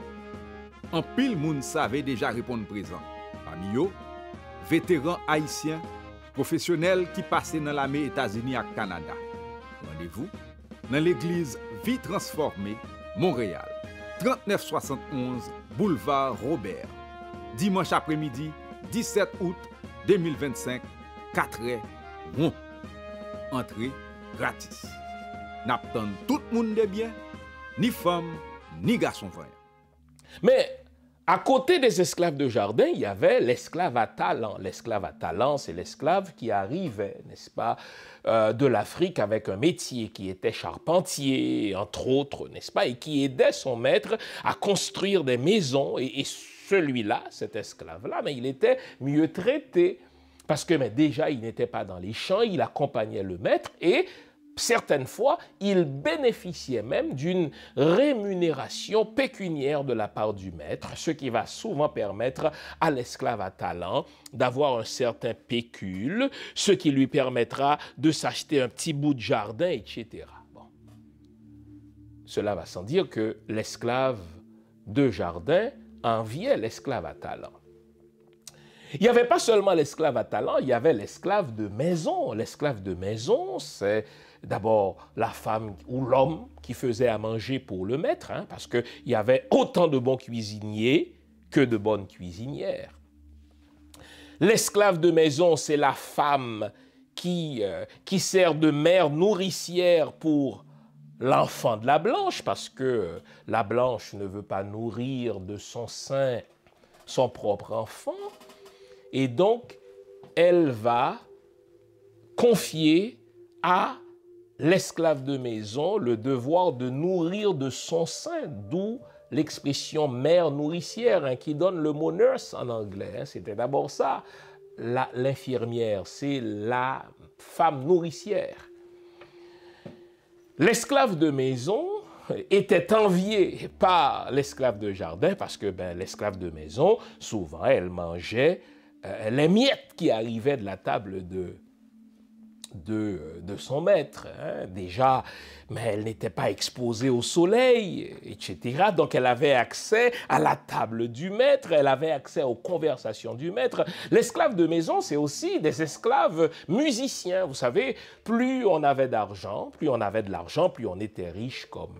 Speaker 2: En pile moun savait déjà répondre présent. Parmi yo, vétérans haïtiens, professionnels qui passaient dans l'armée États-Unis et Canada. Rendez-vous dans l'église Vie Transformée, Montréal, 3971 boulevard Robert. Dimanche après-midi, 17 août 2025, 4h, rond. Entrée gratis. N'attend tout le monde de bien, ni femme, ni garçon vrai.
Speaker 1: Mais à côté des esclaves de jardin, il y avait l'esclave à talent. L'esclave à talent, c'est l'esclave qui arrivait, n'est-ce pas, de l'Afrique avec un métier, qui était charpentier, entre autres, n'est-ce pas, et qui aidait son maître à construire des maisons. Et celui-là, cet esclave-là, mais il était mieux traité. Parce que mais déjà, il n'était pas dans les champs, il accompagnait le maître et certaines fois, il bénéficiait même d'une rémunération pécuniaire de la part du maître, ce qui va souvent permettre à l'esclave à talent d'avoir un certain pécule, ce qui lui permettra de s'acheter un petit bout de jardin, etc. Bon. Cela va sans dire que l'esclave de jardin enviait l'esclave à talent. Il n'y avait pas seulement l'esclave à talent, il y avait l'esclave de maison. L'esclave de maison, c'est d'abord la femme ou l'homme qui faisait à manger pour le maître, parce qu'il y avait autant de bons cuisiniers que de bonnes cuisinières. L'esclave de maison, c'est la femme qui sert de mère nourricière pour l'enfant de la blanche, parce que la blanche ne veut pas nourrir de son sein son propre enfant, et donc elle va confier à l'esclave de maison le devoir de nourrir de son sein, d'où l'expression mère nourricière, hein, qui donne le mot nurse en anglais. Hein. C'était d'abord ça, l'infirmière, c'est la femme nourricière. L'esclave de maison était enviée par l'esclave de jardin parce que l'esclave de maison, souvent, elle mangeait les miettes qui arrivaient de la table de son maître. Hein. Déjà, mais elle n'était pas exposée au soleil, etc. Donc, elle avait accès à la table du maître, elle avait accès aux conversations du maître. L'esclave de maison, c'est aussi des esclaves musiciens. Vous savez, plus on avait d'argent, plus on avait de l'argent, plus on était riche comme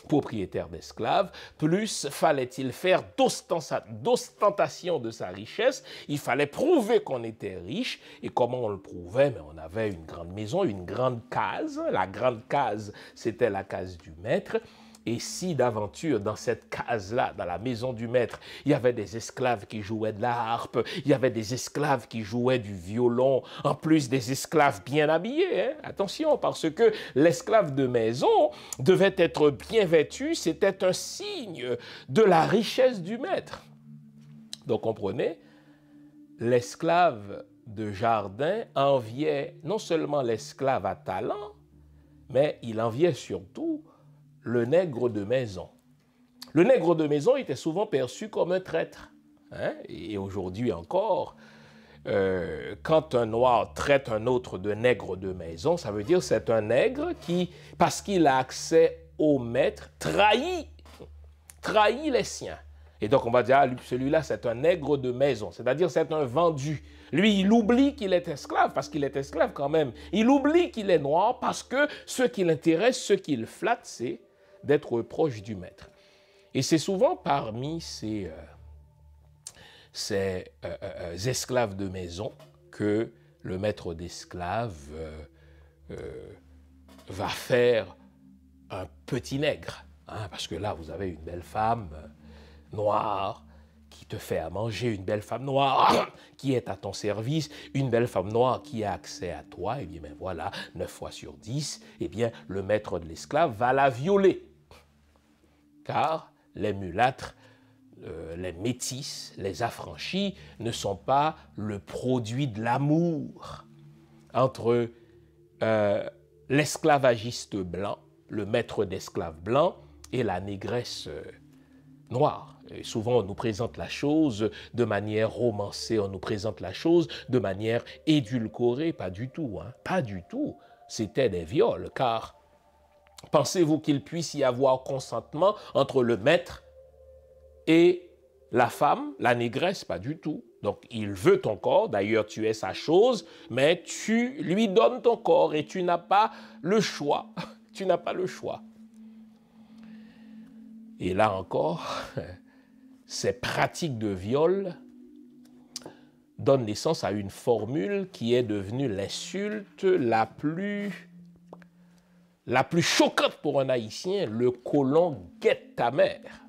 Speaker 1: propriétaire d'esclaves, plus fallait-il faire d'ostentation de sa richesse. Il fallait prouver qu'on était riche. Et comment on le prouvait? Mais on avait une grande maison, une grande case. La grande case, c'était la case du maître. Et si d'aventure, dans cette case-là, dans la maison du maître, il y avait des esclaves qui jouaient de la harpe, il y avait des esclaves qui jouaient du violon, en plus des esclaves bien habillés. Hein? Attention, parce que l'esclave de maison devait être bien vêtu, c'était un signe de la richesse du maître. Donc, comprenez, l'esclave de jardin enviait non seulement l'esclave à talent, mais il enviait surtout le nègre de maison. Le nègre de maison était souvent perçu comme un traître. Hein? Et aujourd'hui encore, quand un noir traite un autre de nègre de maison, ça veut dire que c'est un nègre qui, parce qu'il a accès au maître, trahit les siens. Et donc on va dire, celui-là c'est un nègre de maison, c'est-à-dire c'est un vendu. Lui, il oublie qu'il est esclave, parce qu'il est esclave quand même. Il oublie qu'il est noir, parce que ce qui l'intéresse, ce qui le flatte, c'est d'être proche du maître. Et c'est souvent parmi ces esclaves de maison que le maître d'esclaves va faire un petit nègre. Hein, parce que là, vous avez une belle femme noire qui te fait à manger, une belle femme noire qui est à ton service, une belle femme noire qui a accès à toi. Et bien, voilà, 9 fois sur 10, eh bien, le maître de l'esclave va la violer. Car les mulâtres, les métis, les affranchis ne sont pas le produit de l'amour entre l'esclavagiste blanc, le maître d'esclaves blanc et la négresse noire. Et souvent, on nous présente la chose de manière romancée, on nous présente la chose de manière édulcorée. Pas du tout, hein? Pas du tout. C'était des viols, car pensez-vous qu'il puisse y avoir consentement entre le maître et la femme, la négresse? Pas du tout. Donc, il veut ton corps, d'ailleurs, tu es sa chose, mais tu lui donnes ton corps et tu n'as pas le choix. Tu n'as pas le choix. Et là encore, ces pratiques de viol donnent naissance à une formule qui est devenue l'insulte la plus choquante pour un Haïtien, le colon guette ta mère.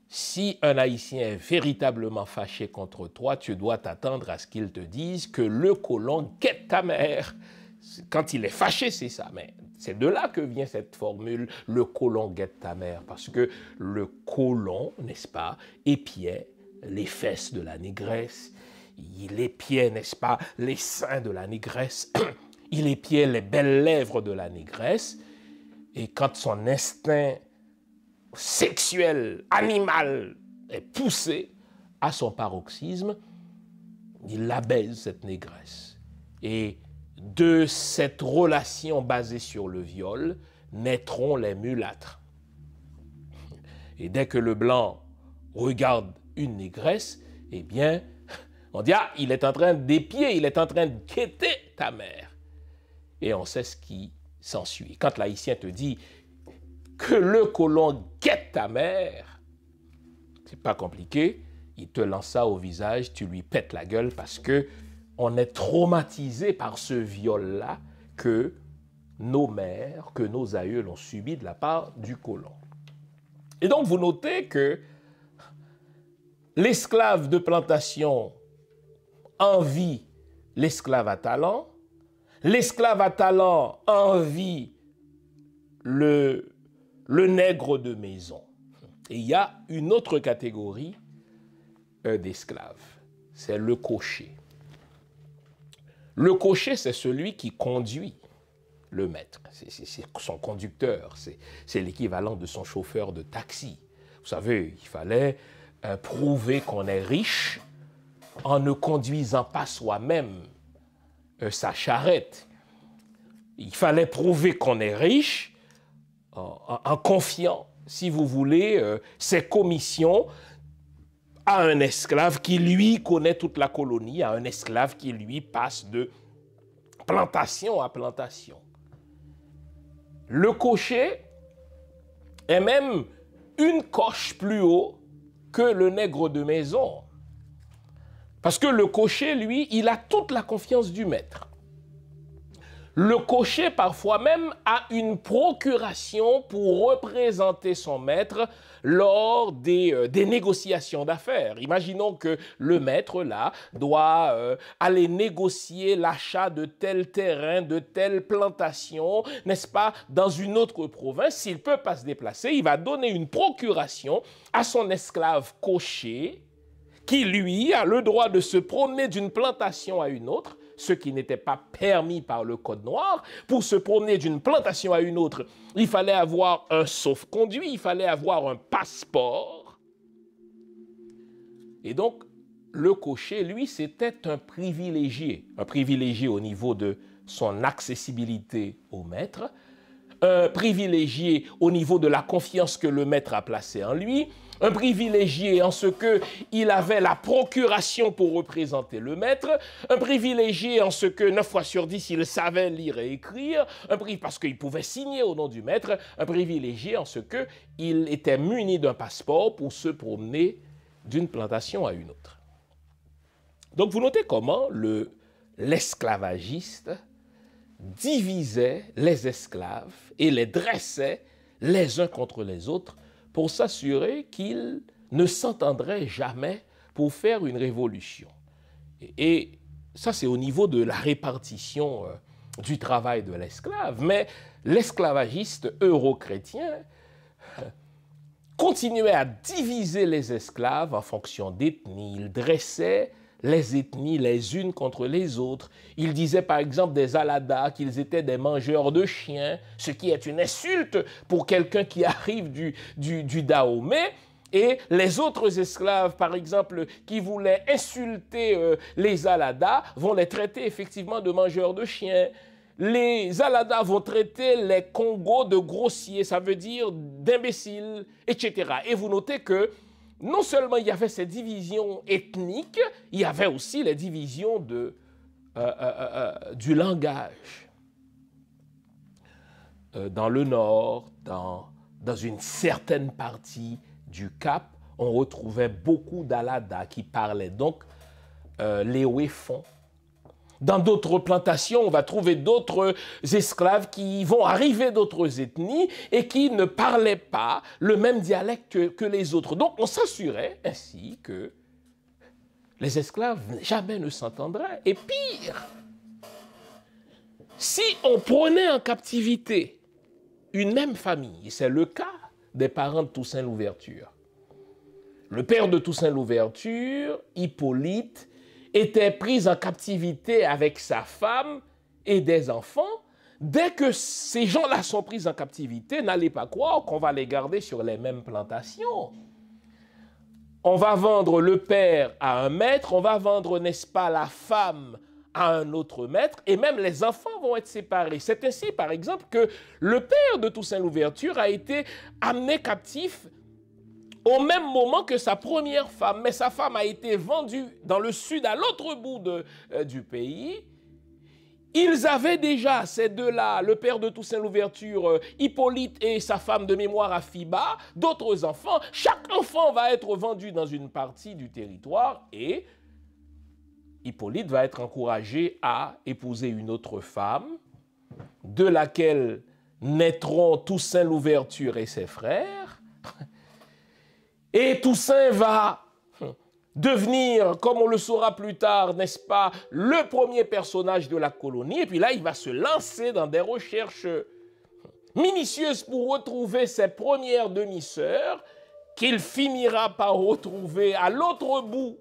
Speaker 1: Si un Haïtien est véritablement fâché contre toi, tu dois t'attendre à ce qu'il te dise que le colon guette ta mère. Quand il est fâché, c'est ça. Mais c'est de là que vient cette formule, le colon guette ta mère. Parce que le colon, n'est-ce pas, épiait les fesses de la négresse. Il épiait, n'est-ce pas, les seins de la négresse. Il épiait les belles lèvres de la négresse. Et quand son instinct sexuel, animal, est poussé à son paroxysme, il la baise, cette négresse. Et de cette relation basée sur le viol naîtront les mulâtres. Et dès que le blanc regarde une négresse, eh bien, on dit, ah, il est en train d'épier, il est en train de guetter ta mère. Et on sait ce qui s'ensuit. Quand l'haïtien te dit que le colon guette ta mère, c'est pas compliqué, il te lance ça au visage, tu lui pètes la gueule parce que on est traumatisé par ce viol-là que nos mères, que nos aïeuls ont subi de la part du colon. Et donc, vous notez que l'esclave de plantation envie l'esclave à talent, l'esclave à talent envie le nègre de maison. Et il y a une autre catégorie d'esclaves, c'est le cocher. Le cocher, c'est celui qui conduit le maître, c'est son conducteur, c'est l'équivalent de son chauffeur de taxi. Vous savez, il fallait prouver qu'on est riche en ne conduisant pas soi-même sa charrette. Il fallait prouver qu'on est riche en confiant, si vous voulez, ses commissions à un esclave qui, lui, connaît toute la colonie, à un esclave qui, lui, passe de plantation à plantation. Le cocher est même une coche plus haut que le nègre de maison. Parce que le cocher, lui, il a toute la confiance du maître. Le cocher, parfois même, a une procuration pour représenter son maître lors des négociations d'affaires. Imaginons que le maître, là, doit aller négocier l'achat de tel terrain, de telle plantation, n'est-ce pas, dans une autre province. S'il ne peut pas se déplacer, il va donner une procuration à son esclave cocher, qui, lui, a le droit de se promener d'une plantation à une autre, ce qui n'était pas permis par le Code noir. Pour se promener d'une plantation à une autre, il fallait avoir un sauf-conduit, il fallait avoir un passeport. Et donc, le cocher, lui, c'était un privilégié au niveau de son accessibilité au maître, un privilégié au niveau de la confiance que le maître a placée en lui, un privilégié en ce qu'il avait la procuration pour représenter le maître, un privilégié en ce que 9 fois sur 10, il savait lire et écrire, parce qu'il pouvait signer au nom du maître, un privilégié en ce qu'il était muni d'un passeport pour se promener d'une plantation à une autre. Donc vous notez comment l'esclavagiste divisait les esclaves et les dressait les uns contre les autres pour s'assurer qu'ils ne s'entendraient jamais pour faire une révolution. Et ça, c'est au niveau de la répartition du travail de l'esclave. Mais l'esclavagiste euro-chrétien continuait à diviser les esclaves en fonction d'ethnie. Il dressait les ethnies les unes contre les autres. Il disait par exemple des Aladas qu'ils étaient des mangeurs de chiens, ce qui est une insulte pour quelqu'un qui arrive du Dahomey. Et les autres esclaves, par exemple, qui voulaient insulter les Aladas, vont les traiter effectivement de mangeurs de chiens. Les Aladas vont traiter les Congos de grossiers, ça veut dire d'imbéciles, etc. Et vous notez que non seulement il y avait ces divisions ethniques, il y avait aussi les divisions du langage. Dans le nord, dans une certaine partie du Cap, on retrouvait beaucoup d'Aladas qui parlaient donc les Wéfons. Dans d'autres plantations, on va trouver d'autres esclaves qui vont arriver d'autres ethnies et qui ne parlaient pas le même dialecte que les autres. Donc, on s'assurait ainsi que les esclaves jamais ne s'entendraient. Et pire, si on prenait en captivité une même famille, c'est le cas des parents de Toussaint Louverture. Le père de Toussaint Louverture, Hippolyte, était pris en captivité avec sa femme et des enfants. Dès que ces gens-là sont pris en captivité, n'allez pas croire qu'on va les garder sur les mêmes plantations. On va vendre le père à un maître, on va vendre, n'est-ce pas, la femme à un autre maître, et même les enfants vont être séparés. C'est ainsi, par exemple, que le père de Toussaint Louverture a été amené captif au même moment que sa première femme. Mais sa femme a été vendue dans le sud, à l'autre bout du pays. Ils avaient déjà, ces deux-là, le père de Toussaint Louverture, Hippolyte et sa femme de mémoire Afiba, d'autres enfants. Chaque enfant va être vendu dans une partie du territoire et Hippolyte va être encouragé à épouser une autre femme, de laquelle naîtront Toussaint Louverture et ses frères. Et Toussaint va devenir, comme on le saura plus tard, n'est-ce pas, le premier personnage de la colonie. Et puis là, il va se lancer dans des recherches minutieuses pour retrouver ses premières demi-sœurs, qu'il finira par retrouver à l'autre bout,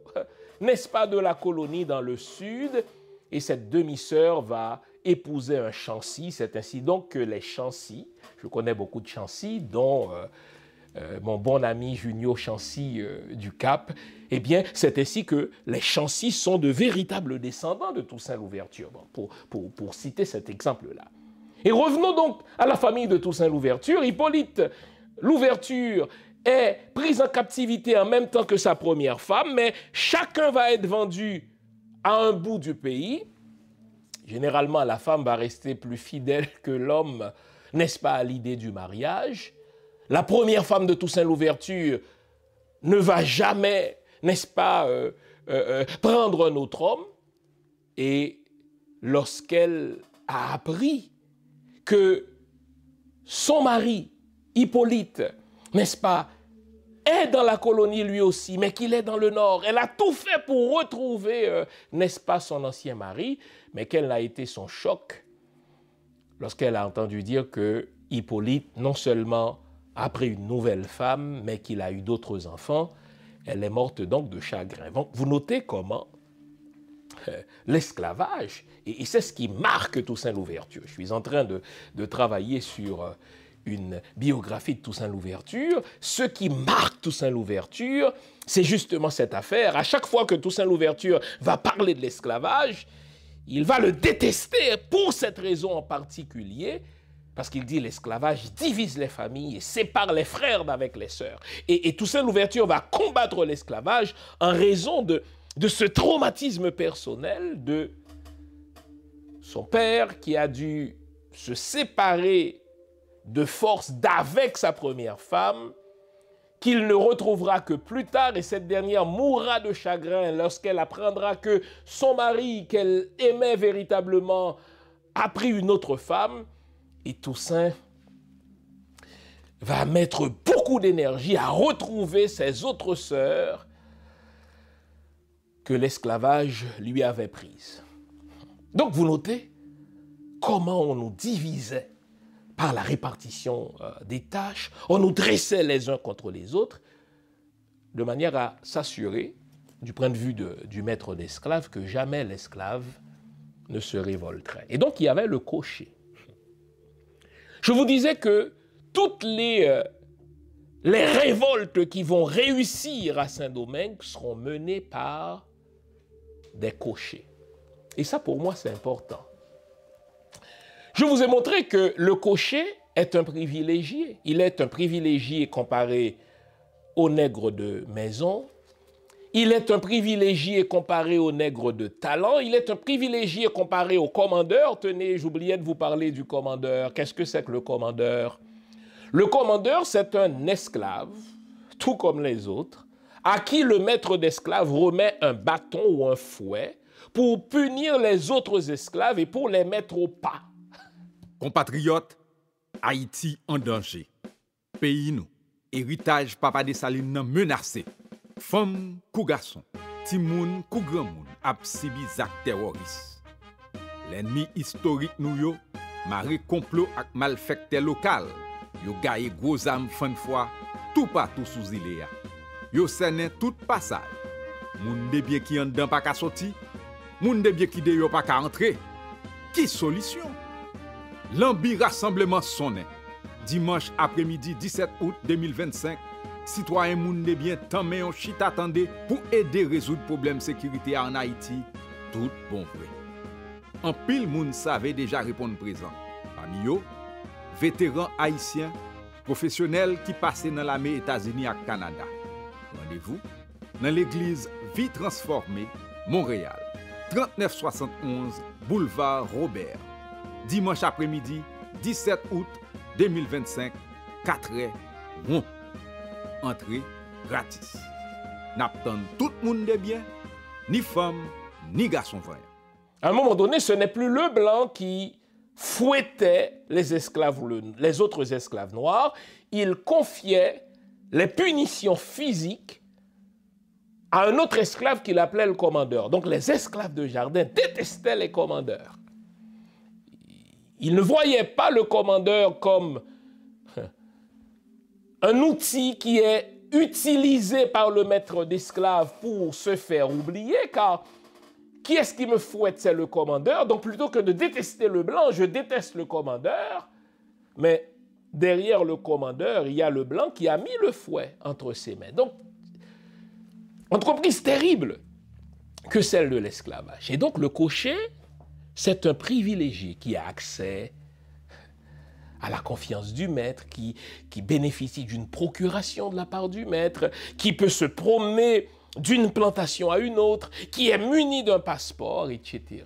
Speaker 1: n'est-ce pas, de la colonie dans le sud. Et cette demi-sœur va épouser un Chancy. C'est ainsi donc que les Chancy, je connais beaucoup de Chancy, dont mon bon ami Junio Chancy du Cap, eh bien, c'est ainsi que les Chancy sont de véritables descendants de Toussaint Louverture, bon, pour citer cet exemple-là. Et revenons donc à la famille de Toussaint Louverture. Hippolyte Louverture est prise en captivité en même temps que sa première femme, mais chacun va être vendu à un bout du pays. Généralement, la femme va rester plus fidèle que l'homme, n'est-ce pas, à l'idée du mariage. La première femme de Toussaint Louverture ne va jamais, n'est-ce pas, prendre un autre homme. Et lorsqu'elle a appris que son mari, Hippolyte, n'est-ce pas, est dans la colonie lui aussi, mais qu'il est dans le nord, elle a tout fait pour retrouver, n'est-ce pas, son ancien mari, mais quel a été son choc lorsqu'elle a entendu dire que Hippolyte, non seulement a pris une nouvelle femme, mais qu'il a eu d'autres enfants. Elle est morte donc de chagrin. Donc, vous notez comment l'esclavage, et c'est ce qui marque Toussaint Louverture. Je suis en train de travailler sur une biographie de Toussaint Louverture. Ce qui marque Toussaint Louverture, c'est justement cette affaire. À chaque fois que Toussaint Louverture va parler de l'esclavage, il va le détester pour cette raison en particulier, parce qu'il dit l'esclavage divise les familles et sépare les frères d'avec les sœurs. Et Toussaint Louverture va combattre l'esclavage en raison de ce traumatisme personnel de son père qui a dû se séparer de force d'avec sa première femme, qu'il ne retrouvera que plus tard, et cette dernière mourra de chagrin lorsqu'elle apprendra que son mari, qu'elle aimait véritablement, a pris une autre femme. Et Toussaint va mettre beaucoup d'énergie à retrouver ses autres sœurs que l'esclavage lui avait prises. Donc vous notez comment on nous divisait par la répartition des tâches, on nous dressait les uns contre les autres, de manière à s'assurer, du point de vue du maître d'esclave, que jamais l'esclave ne se révolterait. Et donc il y avait le cocher. Je vous disais que toutes les révoltes qui vont réussir à Saint-Domingue seront menées par des cochers. Et ça, pour moi, c'est important. Je vous ai montré que le cocher est un privilégié. Il est un privilégié comparé au nègre de maison. Il est un privilégié comparé au nègre de talent. Il est un privilégié comparé au commandeur. Tenez, j'oubliais de vous parler du commandeur. Qu'est-ce que c'est que le commandeur? Le commandeur, c'est un esclave, tout comme les autres, à qui le maître d'esclave remet un bâton ou un fouet pour punir les autres esclaves et pour les mettre au pas.
Speaker 2: Compatriotes, Haïti en danger. Pays nous, héritage Papa Dessalines nan menacé. Femmes, kou garçon, ti moun, kou grand moun, ap sibi zak terroriste. L'ennemi historique nou yo, mare complot ak malfekte lokal, yo gaye gros âme fan fois, tout partout sous île ya. Yo sene tout passage. Moun de bien qui en dedans pas ka sorti, moun de bien qui de yo pas ka entrer. Qui solution? L'ambi rassemblement sonné. Dimanche après-midi 17 août 2025, citoyen moun de bien tant mais on chita attendé pour aider résoudre problème sécurité en Haïti, tout bon vrai. En pile moun savait déjà répondre présent. Parmi yo, vétérans haïtiens, professionnels qui passaient dans l'armée États-Unis et Canada. Rendez-vous dans l'église Vie Transformée, Montréal, 3971 boulevard Robert. Dimanche après-midi, 17 août 2025, 4h, rond. Entrée gratis. N'attend tout le monde de bien, ni femme, ni garçon frère.
Speaker 1: À un moment donné, ce n'est plus le blanc qui fouettait les autres esclaves noirs. Il confiait les punitions physiques à un autre esclave qu'il appelait le commandeur. Donc les esclaves de jardin détestaient les commandeurs. Ils ne voyaient pas le commandeur comme un outil qui est utilisé par le maître d'esclaves pour se faire oublier, car qui est-ce qui me fouette? C'est le commandeur. Donc plutôt que de détester le blanc, je déteste le commandeur. Mais derrière le commandeur, il y a le blanc qui a mis le fouet entre ses mains. Donc, entreprise terrible que celle de l'esclavage. Et donc le cocher, c'est un privilégié qui a accès à la confiance du maître, qui bénéficie d'une procuration de la part du maître, qui peut se promener d'une plantation à une autre, qui est muni d'un passeport, etc.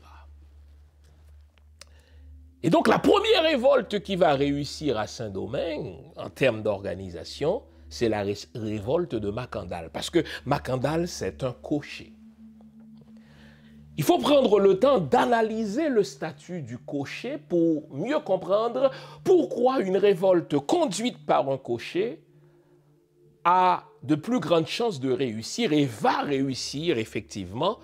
Speaker 1: Et donc la première révolte qui va réussir à Saint-Domingue, en termes d'organisation, c'est la révolte de Macandal. Parce que Macandal, c'est un cocher. Il faut prendre le temps d'analyser le statut du cocher pour mieux comprendre pourquoi une révolte conduite par un cocher a de plus grandes chances de réussir et va réussir effectivement,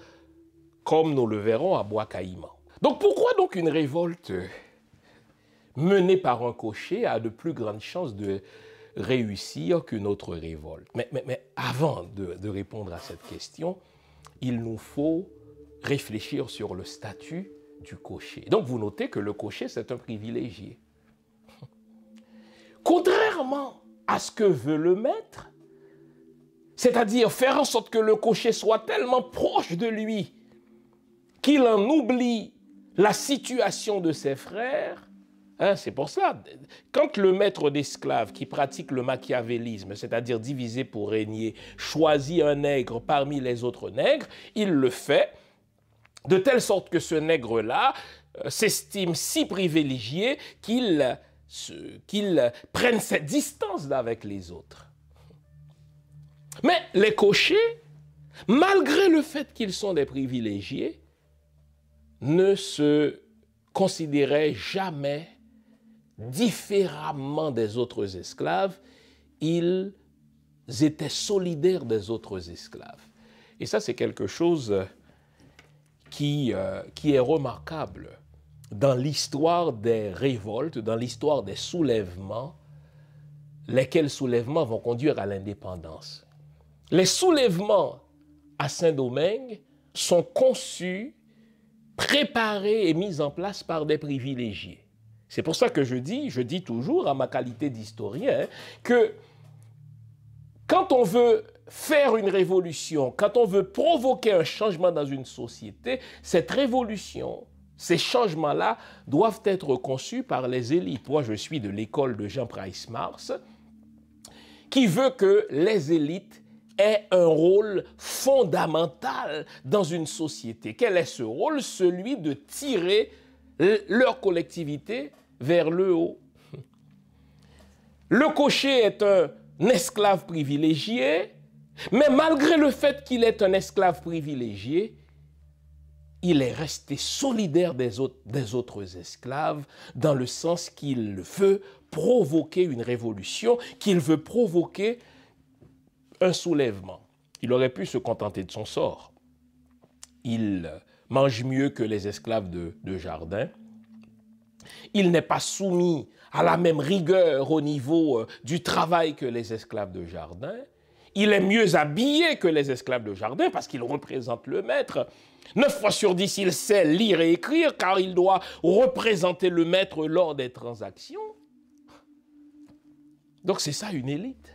Speaker 1: comme nous le verrons à Bois-Caïman. Donc pourquoi donc une révolte menée par un cocher a de plus grandes chances de réussir qu'une autre révolte? Mais avant de répondre à cette question, il nous faut réfléchir sur le statut du cocher. Donc vous notez que le cocher, c'est un privilégié. Contrairement à ce que veut le maître, c'est-à-dire faire en sorte que le cocher soit tellement proche de lui qu'il en oublie la situation de ses frères. C'est pour ça, quand le maître d'esclaves qui pratique le machiavélisme, c'est-à-dire diviser pour régner, choisit un nègre parmi les autres nègres, il le fait de telle sorte que ce nègre-là s'estime si privilégié qu'il prenne cette distance avec les autres. Mais les cochers, malgré le fait qu'ils sont des privilégiés, ne se considéraient jamais différemment des autres esclaves. Ils étaient solidaires des autres esclaves. Et ça, c'est quelque chose qui est remarquable dans l'histoire des révoltes, dans l'histoire des soulèvements, lesquels soulèvements vont conduire à l'indépendance. Les soulèvements à Saint-Domingue sont conçus, préparés et mis en place par des privilégiés. C'est pour ça que je dis toujours, à ma qualité d'historien, que quand on veut faire une révolution, quand on veut provoquer un changement dans une société, cette révolution, ces changements-là doivent être conçus par les élites. Moi, je suis de l'école de Jean Price-Mars, qui veut que les élites aient un rôle fondamental dans une société. Quel est ce rôle? Celui de tirer leur collectivité vers le haut. Le cocher est un esclave privilégié, mais malgré le fait qu'il est un esclave privilégié, il est resté solidaire des autres esclaves dans le sens qu'il veut provoquer une révolution, qu'il veut provoquer un soulèvement. Il aurait pu se contenter de son sort. Il mange mieux que les esclaves de jardin. Il n'est pas soumis à la même rigueur au niveau du travail que les esclaves de jardin. Il est mieux habillé que les esclaves de jardin parce qu'il représente le maître. 9 fois sur 10, il sait lire et écrire car il doit représenter le maître lors des transactions. Donc c'est ça une élite.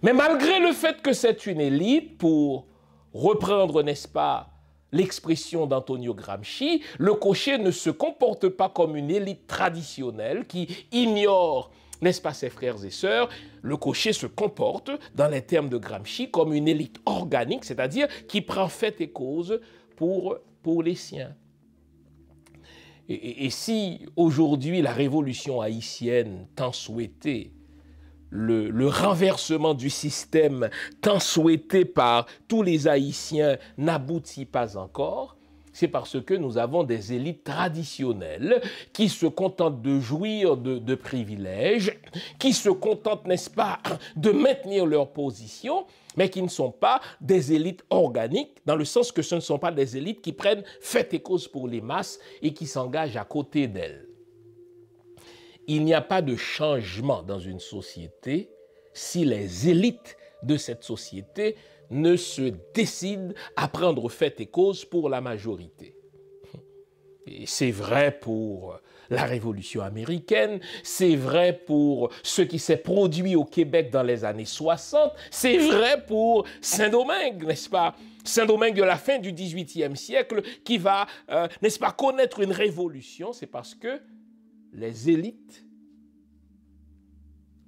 Speaker 1: Mais malgré le fait que c'est une élite, pour reprendre, n'est-ce pas, l'expression d'Antonio Gramsci, le cocher ne se comporte pas comme une élite traditionnelle qui ignore, n'est-ce pas, ses frères et sœurs. Le cocher se comporte, dans les termes de Gramsci, comme une élite organique, c'est-à-dire qui prend fait et cause pour les siens. Et si aujourd'hui la révolution haïtienne tant souhaitée le renversement du système tant souhaité par tous les Haïtiens n'aboutit pas encore, c'est parce que nous avons des élites traditionnelles qui se contentent de jouir de privilèges, qui se contentent, n'est-ce pas, de maintenir leur position, mais qui ne sont pas des élites organiques, dans le sens que ce ne sont pas des élites qui prennent fait et cause pour les masses et qui s'engagent à côté d'elles. Il n'y a pas de changement dans une société si les élites de cette société ne se décident à prendre fait et cause pour la majorité. Et c'est vrai pour la Révolution américaine, c'est vrai pour ce qui s'est produit au Québec dans les années 60, c'est vrai pour Saint-Domingue, n'est-ce pas? Saint-Domingue de la fin du XVIIIe siècle qui va, n'est-ce pas, connaître une révolution, c'est parce que les élites,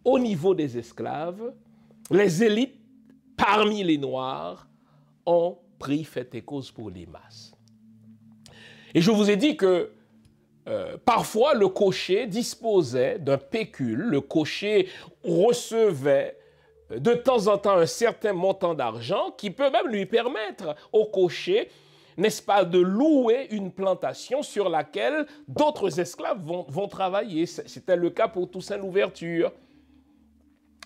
Speaker 1: au niveau des esclaves, les élites parmi les Noirs ont pris fait et cause pour les masses. Et je vous ai dit que parfois le cocher disposait d'un pécule, le cocher recevait de temps en temps un certain montant d'argent qui peut même lui permettre au cocher, n'est-ce pas, de louer une plantation sur laquelle d'autres esclaves vont travailler. C'était le cas pour Toussaint Louverture.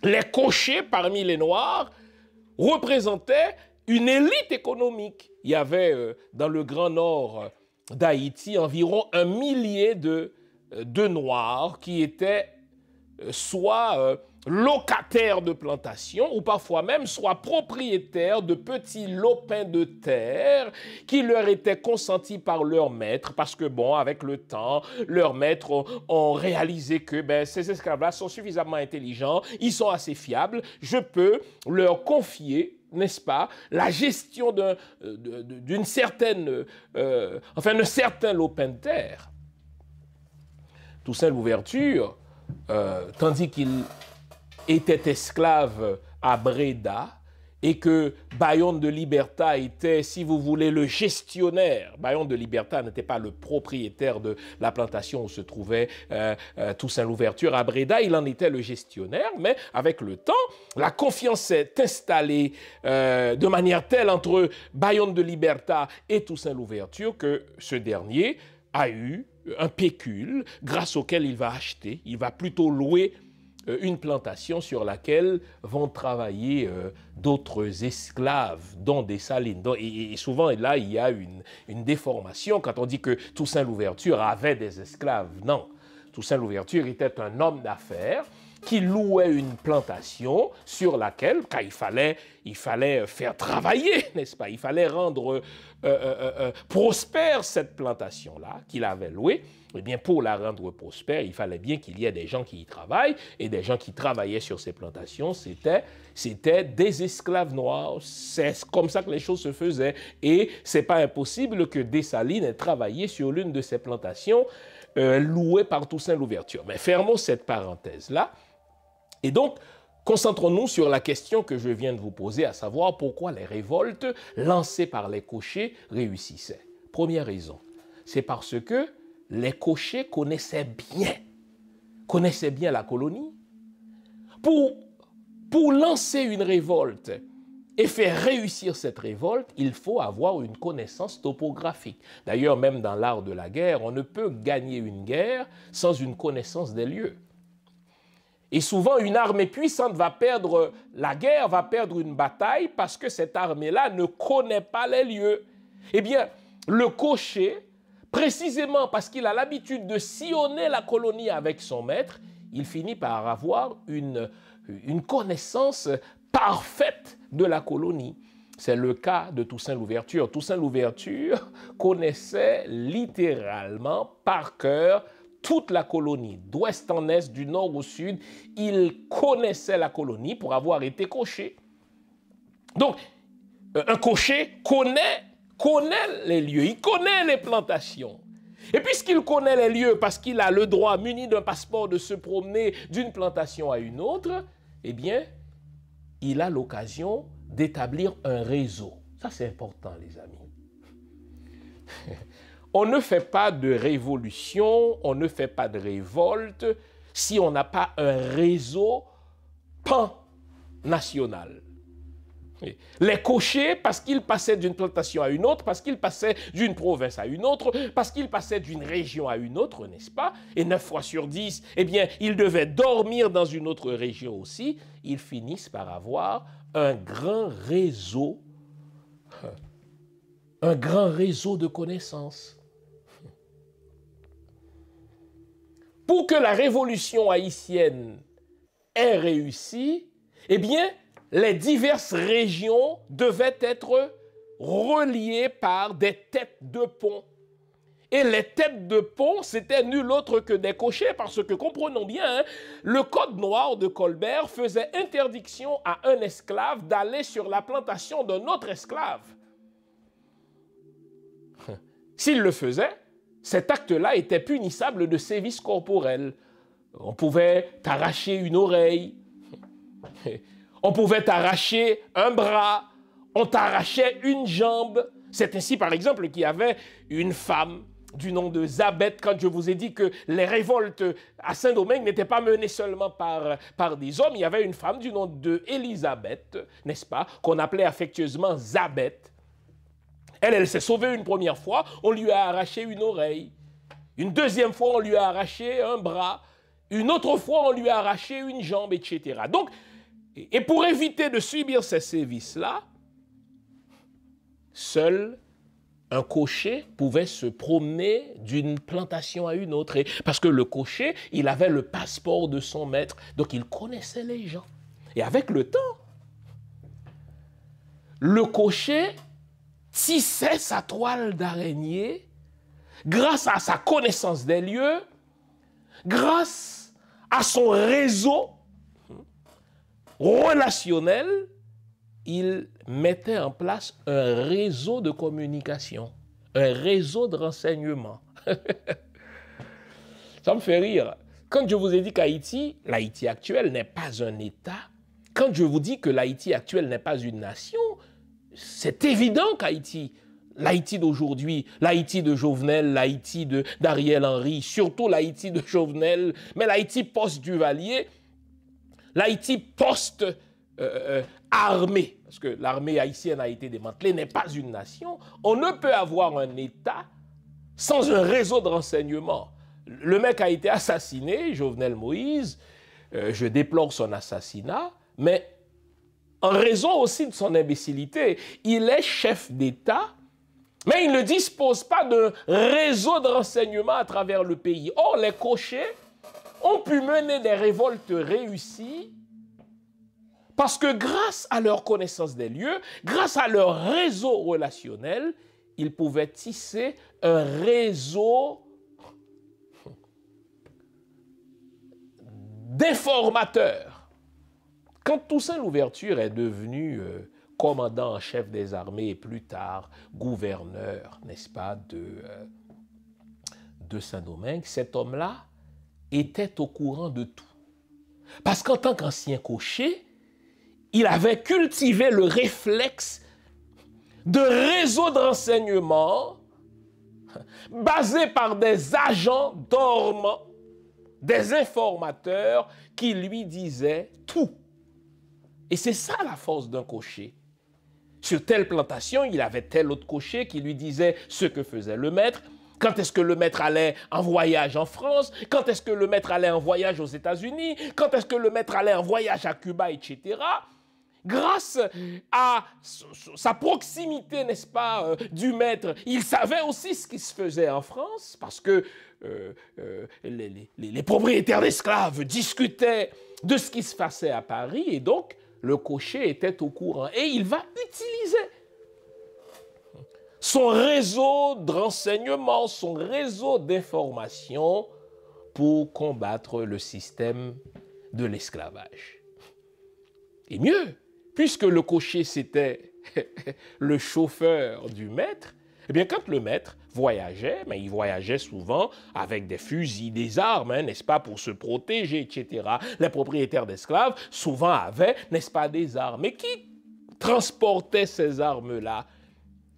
Speaker 1: Les cochers parmi les Noirs représentaient une élite économique. Il y avait dans le Grand Nord d'Haïti environ 1 millier de Noirs qui étaient soit locataires de plantations ou parfois même soit propriétaires de petits lopins de terre qui leur étaient consentis par leur maître parce que bon, avec le temps, leurs maîtres ont réalisé que ces esclaves-là sont suffisamment intelligents, ils sont assez fiables, je peux leur confier, n'est-ce pas, la gestion d'un certain lopin de terre. Toussaint Louverture, tandis qu'il était esclave à Breda et que Bayonne de Liberta était, si vous voulez, le gestionnaire. Bayonne de Liberta n'était pas le propriétaire de la plantation où se trouvait Toussaint Louverture à Breda, il en était le gestionnaire, mais avec le temps, la confiance s'est installée de manière telle entre Bayonne de Liberta et Toussaint Louverture que ce dernier a eu un pécule grâce auquel il va acheter, il va plutôt louer une plantation sur laquelle vont travailler d'autres esclaves, dont des salines. Et souvent, là, il y a une déformation quand on dit que Toussaint Louverture avait des esclaves. Non, Toussaint Louverture était un homme d'affaires qui louait une plantation sur laquelle, car il fallait faire travailler, n'est-ce pas? Il fallait rendre prospère cette plantation-là qu'il avait louée. Eh bien, pour la rendre prospère, il fallait bien qu'il y ait des gens qui y travaillent, et des gens qui travaillaient sur ces plantations, c'était des esclaves noirs. C'est comme ça que les choses se faisaient. Et c'est pas impossible que Dessalines ait travaillé sur l'une de ces plantations louées par Toussaint Louverture. Mais fermons cette parenthèse-là. Et donc, concentrons-nous sur la question que je viens de vous poser, à savoir pourquoi les révoltes lancées par les cochers réussissaient. Première raison, c'est parce que les cochers connaissaient bien la colonie. Pour lancer une révolte et faire réussir cette révolte, il faut avoir une connaissance topographique. D'ailleurs, même dans l'art de la guerre, on ne peut gagner une guerre sans une connaissance des lieux. Et souvent, une armée puissante va perdre la guerre, va perdre une bataille parce que cette armée-là ne connaît pas les lieux. Eh bien, le cocher, précisément parce qu'il a l'habitude de sillonner la colonie avec son maître, il finit par avoir une connaissance parfaite de la colonie. C'est le cas de Toussaint Louverture. Toussaint Louverture connaissait littéralement par cœur toute la colonie, d'ouest en est, du nord au sud. Il connaissait la colonie pour avoir été cocher. Donc, un cocher connaît les lieux, il connaît les plantations. Et puisqu'il connaît les lieux, parce qu'il a le droit, muni d'un passeport, de se promener d'une plantation à une autre, eh bien, il a l'occasion d'établir un réseau. Ça, c'est important, les amis. On ne fait pas de révolution, on ne fait pas de révolte si on n'a pas un réseau pan-national. Les cochers, parce qu'ils passaient d'une plantation à une autre, parce qu'ils passaient d'une province à une autre, parce qu'ils passaient d'une région à une autre, n'est-ce pas? Et 9 fois sur 10, eh bien, ils devaient dormir dans une autre région aussi. Ils finissent par avoir un grand réseau de connaissances. Pour que la révolution haïtienne ait réussi, eh bien, les diverses régions devaient être reliées par des têtes de pont. Et les têtes de pont, c'était nul autre que des cochers, parce que, comprenons bien, hein, le Code noir de Colbert faisait interdiction à un esclave d'aller sur la plantation d'un autre esclave. S'il le faisait, cet acte-là était punissable de sévices corporels. On pouvait t'arracher une oreille, on pouvait t'arracher un bras, on t'arrachait une jambe. C'est ainsi, par exemple, qu'il y avait une femme du nom de Zabeth, quand je vous ai dit que les révoltes à Saint-Domingue n'étaient pas menées seulement par des hommes. Il y avait une femme du nom d'Élisabeth, n'est-ce pas, qu'on appelait affectueusement Zabeth. Elle s'est sauvée une première fois, on lui a arraché une oreille. Une deuxième fois, on lui a arraché un bras. Une autre fois, on lui a arraché une jambe, etc. Donc, et pour éviter de subir ces sévices-là, seul un cocher pouvait se promener d'une plantation à une autre. Parce que le cocher, il avait le passeport de son maître, donc il connaissait les gens. Et avec le temps, le cocher tissait sa toile d'araignée grâce à sa connaissance des lieux, grâce à son réseau relationnel. Il mettait en place un réseau de communication, un réseau de renseignement. Ça me fait rire. Quand je vous ai dit qu'Haïti, l'Haïti actuel n'est pas un État, quand je vous dis que l'Haïti actuel n'est pas une nation, c'est évident qu'Haïti, l'Haïti d'aujourd'hui, l'Haïti de Jovenel, l'Haïti d'Ariel Henry, surtout l'Haïti de Jovenel, mais l'Haïti post-Duvalier, l'Haïti post-armée, parce que l'armée haïtienne a été démantelée, n'est pas une nation. On ne peut avoir un État sans un réseau de renseignement. Le mec a été assassiné, Jovenel Moïse, je déplore son assassinat, mais en raison aussi de son imbécilité, il est chef d'État, mais il ne dispose pas d'un réseau de renseignement à travers le pays. Or, les cochers ont pu mener des révoltes réussies parce que grâce à leur connaissance des lieux, grâce à leur réseau relationnel, ils pouvaient tisser un réseau d'informateurs. Quand Toussaint Louverture est devenu commandant en chef des armées et plus tard gouverneur, n'est-ce pas, de Saint-Domingue, cet homme-là était au courant de tout. Parce qu'en tant qu'ancien cocher, il avait cultivé le réflexe de réseau de renseignement basé par des agents dormants, des informateurs qui lui disaient tout. Et c'est ça la force d'un cocher. Sur telle plantation, il avait tel autre cocher qui lui disait ce que faisait le maître. Quand est-ce que le maître allait en voyage en France? Quand est-ce que le maître allait en voyage aux États-Unis? Quand est-ce que le maître allait en voyage à Cuba, etc. Grâce à sa proximité, n'est-ce pas, du maître, il savait aussi ce qui se faisait en France, parce que les propriétaires d'esclaves discutaient de ce qui se passait à Paris, et donc le cocher était au courant. Et il va utiliser son réseau de renseignement, son réseau d'information pour combattre le système de l'esclavage. Et mieux, puisque le cocher, c'était le chauffeur du maître, eh bien, quand le maître voyageait, mais il voyageait souvent avec des fusils, des armes, hein, n'est-ce pas, pour se protéger, etc. Les propriétaires d'esclaves, souvent avaient, n'est-ce pas, des armes. Et qui transportait ces armes-là?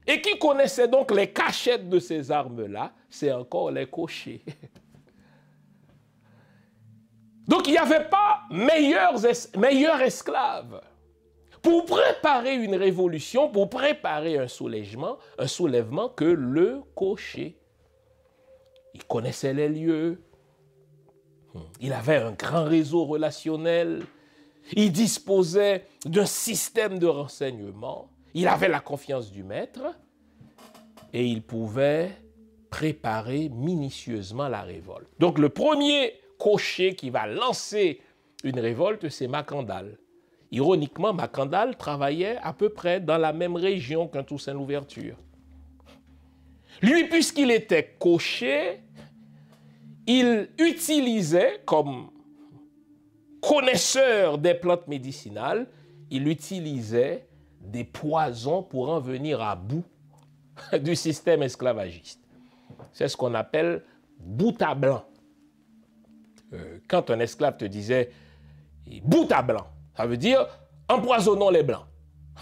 Speaker 1: Et qui connaissait donc les cachettes de ces armes-là? C'est encore les cochers. Donc, il n'y avait pas meilleurs esclaves. Pour préparer une révolution, pour préparer un soulèvement que le cocher. Il connaissait les lieux, il avait un grand réseau relationnel, il disposait d'un système de renseignement, il avait la confiance du maître et il pouvait préparer minutieusement la révolte. Donc le premier cocher qui va lancer une révolte, c'est Macandal. Ironiquement, Macandal travaillait à peu près dans la même région qu'un Toussaint Louverture. Lui, puisqu'il était cocher, il utilisait, comme connaisseur des plantes médicinales, il utilisait des poisons pour en venir à bout du système esclavagiste. C'est ce qu'on appelle bout à blanc. Quand un esclave te disait bout à blanc, ça veut dire empoisonnons les blancs.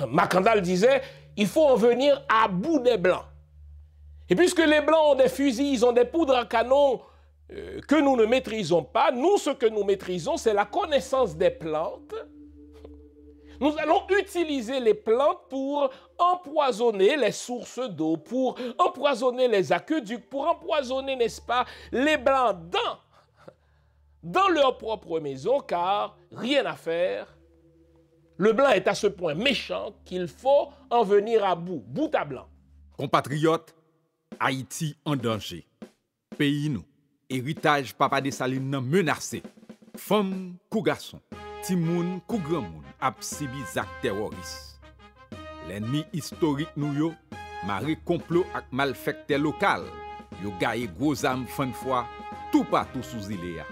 Speaker 1: Macandal disait il faut en venir à bout des blancs. Et puisque les blancs ont des fusils, ils ont des poudres à canon que nous ne maîtrisons pas, nous ce que nous maîtrisons c'est la connaissance des plantes. Nous allons utiliser les plantes pour empoisonner les sources d'eau, pour empoisonner les aqueducs, pour empoisonner, n'est-ce pas, les blancs dans leur propre maison, car rien à faire. Le blanc est à ce point méchant qu'il faut en venir à bout, bout à blanc.
Speaker 2: Compatriotes, Haïti en danger. Pays nous, héritage Papa Dessalines nan menacé. Femmes, kou garçon, ti moun, kou grand moun, ap sibi zak terroriste. L'ennemi historique nous yo, maré complot ak malfecté local. Yo gaye gros âme fin de fois, tout partout sous île ya.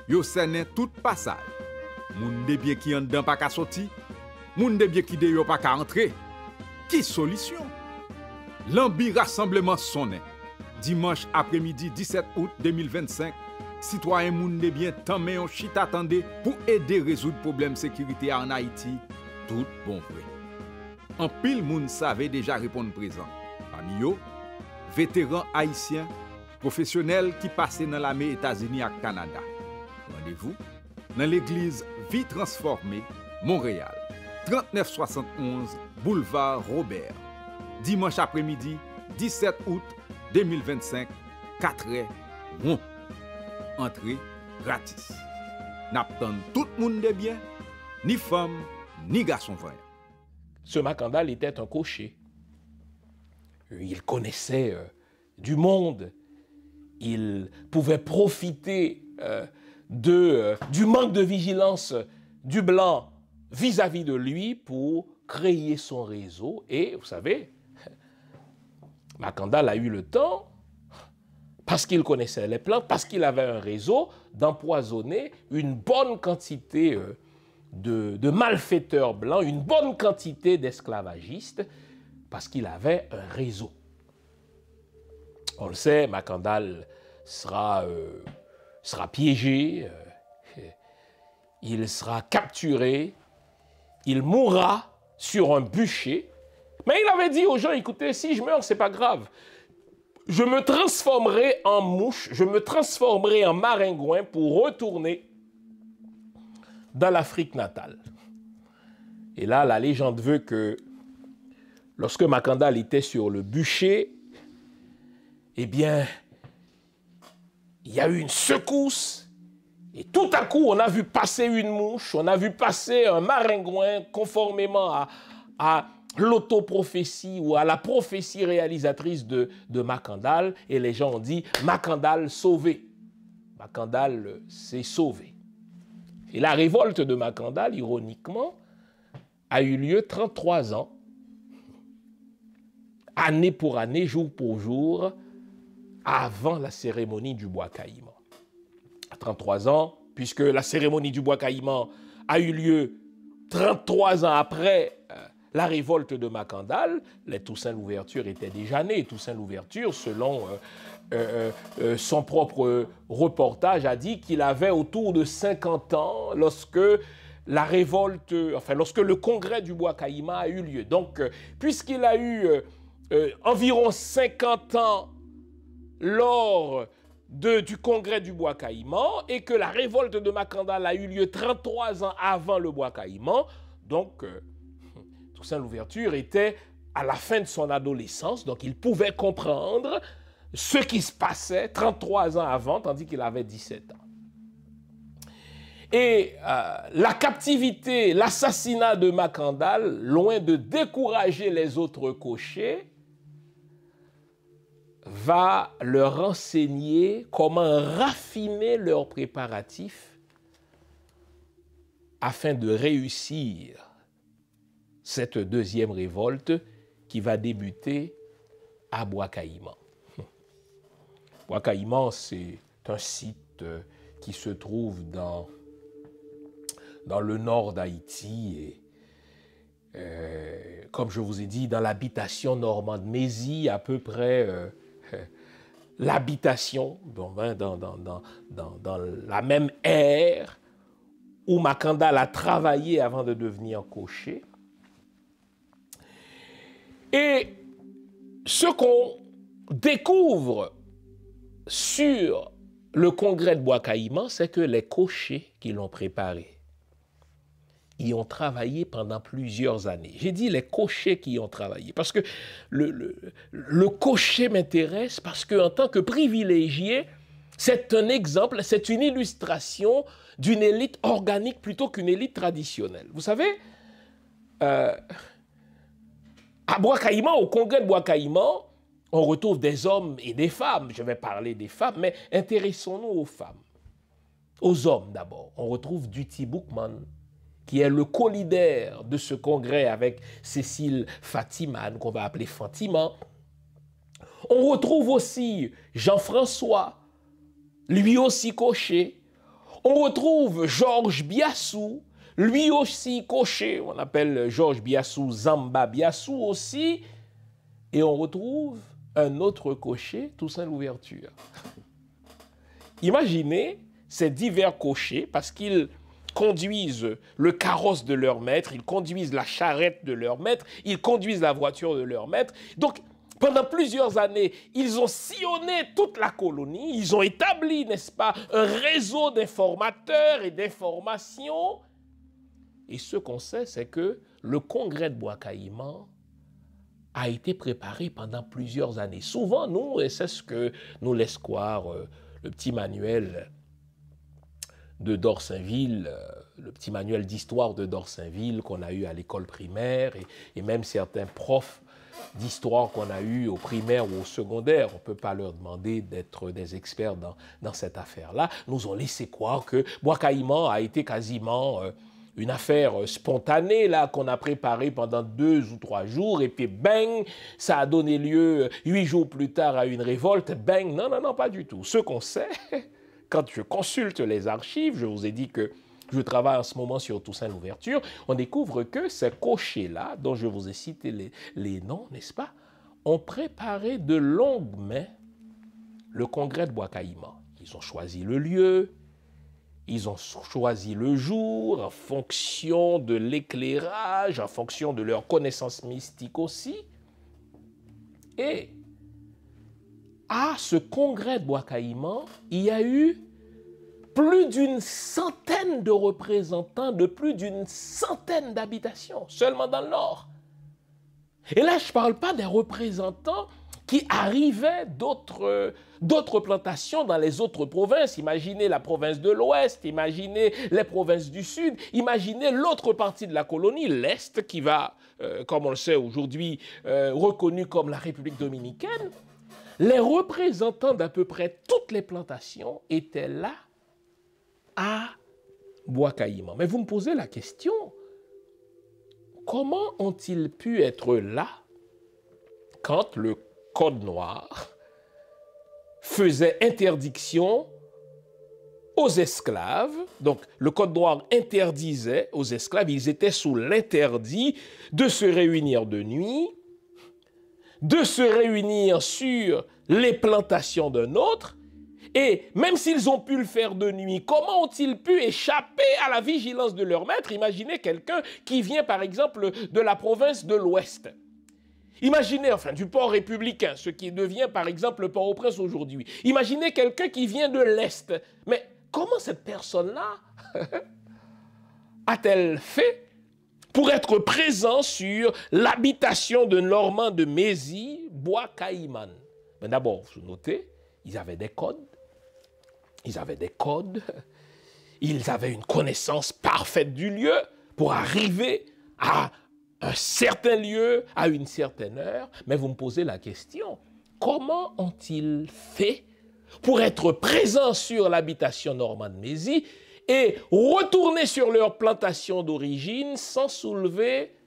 Speaker 2: Yo sene tout passage. Moun de bien qui en dedans pas ka sorti, moun de bien qui de yo pas ka entrer. Qui solution? L'ambi rassemblement sonné. Dimanche après-midi 17 août 2025, citoyens moun de bien tant mais on chita attendé pour aider résoudre problème sécurité en Haïti, tout bon vrai. En pile moun savait déjà répondre présent. Parmi yo, vétérans haïtiens, professionnels qui passaient dans l'armée États-Unis et Canada. Rendez-vous dans l'église Vie Transformée, Montréal, 3971 boulevard Robert. Dimanche après-midi, 17 août 2025, 4h, rond. Entrée gratis. N'attend tout le monde de bien, ni femme, ni garçon voyant.
Speaker 1: Ce Macandal était un cocher. Il connaissait du monde. Il pouvait profiter du manque de vigilance du blanc vis-à-vis de lui pour créer son réseau. Et vous savez, Macandal a eu le temps, parce qu'il connaissait les plantes, parce qu'il avait un réseau, d'empoisonner une bonne quantité de malfaiteurs blancs, une bonne quantité d'esclavagistes, parce qu'il avait un réseau. On le sait, Macandal sera piégé, il sera capturé, il mourra sur un bûcher. Mais il avait dit aux gens, écoutez, si je meurs, c'est pas grave. Je me transformerai en mouche, je me transformerai en maringouin pour retourner dans l'Afrique natale. Et là, la légende veut que lorsque Macandal était sur le bûcher, eh bien, il y a eu une secousse et tout à coup, on a vu passer une mouche, on a vu passer un maringouin conformément à l'autoprophétie ou à la prophétie réalisatrice de Macandal, et les gens ont dit « Macandal sauvé ». Macandal s'est sauvé. Et la révolte de Macandal, ironiquement, a eu lieu 33 ans, année pour année, jour pour jour, avant la cérémonie du bois caïman. 33 ans, puisque la cérémonie du bois caïman a eu lieu 33 ans après la révolte de Macandal, les Toussaint Louverture étaient déjà nés. Toussaint Louverture, selon son propre reportage, a dit qu'il avait autour de 50 ans lorsque la révolte, lorsque le congrès du bois caïman a eu lieu. Donc, puisqu'il a eu environ 50 ans lors du congrès du Bois Caïman et que la révolte de Makandal a eu lieu 33 ans avant le Bois Caïman. Donc, Toussaint Louverture était à la fin de son adolescence, donc il pouvait comprendre ce qui se passait 33 ans avant, tandis qu'il avait 17 ans. Et la captivité, l'assassinat de Makandal, loin de décourager les autres cochers, va leur enseigner comment raffiner leurs préparatifs afin de réussir cette deuxième révolte qui va débuter à Bois Caïman. Bois Caïman, c'est un site qui se trouve dans le nord d'Haïti et comme je vous ai dit, dans l'habitation normande Mézy, à peu près l'habitation dans la même ère où Makandal a travaillé avant de devenir cocher. Et ce qu'on découvre sur le congrès de Bois Caïman, c'est que les cochers qui l'ont préparé y ont travaillé pendant plusieurs années. J'ai dit les cochers qui y ont travaillé, parce que le cocher m'intéresse, parce qu'en tant que privilégié, c'est un exemple, c'est une illustration d'une élite organique plutôt qu'une élite traditionnelle. Vous savez, à Bois Caïman, au congrès de Bois Caïman, on retrouve des hommes et des femmes. Je vais parler des femmes, mais intéressons-nous aux femmes. Aux hommes d'abord. On retrouve Duty Boukman, qui est le co-leader de ce congrès avec Cécile Fatiman, qu'on va appeler Fatima. On retrouve aussi Jean-François, lui aussi cocher. On retrouve Georges Biassou, lui aussi cocher. On appelle Georges Biassou Zamba Biassou aussi. Et on retrouve un autre cocher, Toussaint Louverture. Imaginez ces divers cochers, parce qu'ils conduisent le carrosse de leur maître, ils conduisent la charrette de leur maître, ils conduisent la voiture de leur maître. Donc, pendant plusieurs années, ils ont sillonné toute la colonie, ils ont établi, n'est-ce pas, un réseau d'informateurs et d'informations. Et ce qu'on sait, c'est que le congrès de Bois Caïman a été préparé pendant plusieurs années. Souvent, nous, et c'est ce que nous laisse croire le petit manuel de Dorsainville, le petit manuel d'histoire de Dorsainville qu'on a eu à l'école primaire et même certains profs d'histoire qu'on a eu au primaire ou au secondaire, on ne peut pas leur demander d'être des experts dans cette affaire-là, nous ont laissé croire que Bois Caïman a été quasiment une affaire spontanée là qu'on a préparée pendant 2 ou 3 jours et puis bang, ça a donné lieu 8 jours plus tard à une révolte, bang, non, non, non, pas du tout. Ce qu'on sait, quand je consulte les archives, je vous ai dit que je travaille en ce moment sur Toussaint Louverture, on découvre que ces cochers-là, dont je vous ai cité les noms, n'est-ce pas, ont préparé de longue main le congrès de Bois Caïman. Ils ont choisi le lieu, ils ont choisi le jour en fonction de l'éclairage, en fonction de leurs connaissances mystiques aussi. Et à ce congrès de Bois Caïman, il y a eu plus d'une centaine de représentants de plus d'une centaine d'habitations, seulement dans le Nord. Et là, je ne parle pas des représentants qui arrivaient d'autres plantations dans les autres provinces. Imaginez la province de l'Ouest, imaginez les provinces du Sud, imaginez l'autre partie de la colonie, l'Est, qui va, comme on le sait aujourd'hui, reconnu comme la République dominicaine. Les représentants d'à peu près toutes les plantations étaient là à Bois Caïman. Mais vous me posez la question, comment ont-ils pu être là quand le Code noir faisait interdiction aux esclaves? Donc, le Code noir interdisait aux esclaves, ils étaient sous l'interdit de se réunir de nuit, de se réunir sur les plantations d'un autre. Et même s'ils ont pu le faire de nuit, comment ont-ils pu échapper à la vigilance de leur maître? Imaginez quelqu'un qui vient, par exemple, de la province de l'Ouest. Imaginez, enfin, du port républicain, ce qui devient par exemple le Port-au-Prince aujourd'hui. Imaginez quelqu'un qui vient de l'Est. Mais comment cette personne-là a-t-elle fait pour être présent sur l'habitation de Normand de Mézy, Bois Caïman? Mais d'abord, vous notez, ils avaient des codes. Ils avaient des codes. Ils avaient une connaissance parfaite du lieu pour arriver à un certain lieu, à une certaine heure. Mais vous me posez la question, comment ont-ils fait pour être présents sur l'habitation normande Mézy et retourner sur leur plantation d'origine sans soulever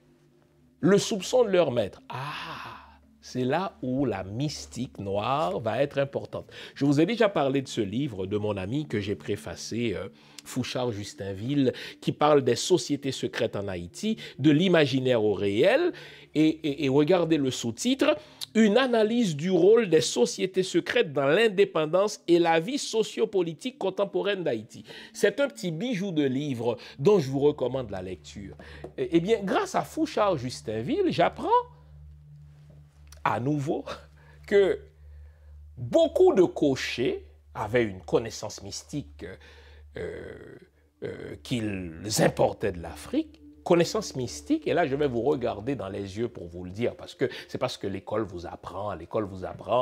Speaker 1: le soupçon de leur maître? Ah, c'est là où la mystique noire va être importante. Je vous ai déjà parlé de ce livre de mon ami que j'ai préfacé, Fouchard Justinville, qui parle des sociétés secrètes en Haïti, de l'imaginaire au réel. Et regardez le sous-titre, une analyse du rôle des sociétés secrètes dans l'indépendance et la vie sociopolitique contemporaine d'Haïti. C'est un petit bijou de livre dont je vous recommande la lecture. Eh bien, grâce à Fouchard Justinville, j'apprends à nouveau que beaucoup de cochers avaient une connaissance mystique qu'ils importaient de l'Afrique, connaissance mystique, et là je vais vous regarder dans les yeux pour vous le dire, parce que c'est parce que l'école vous apprend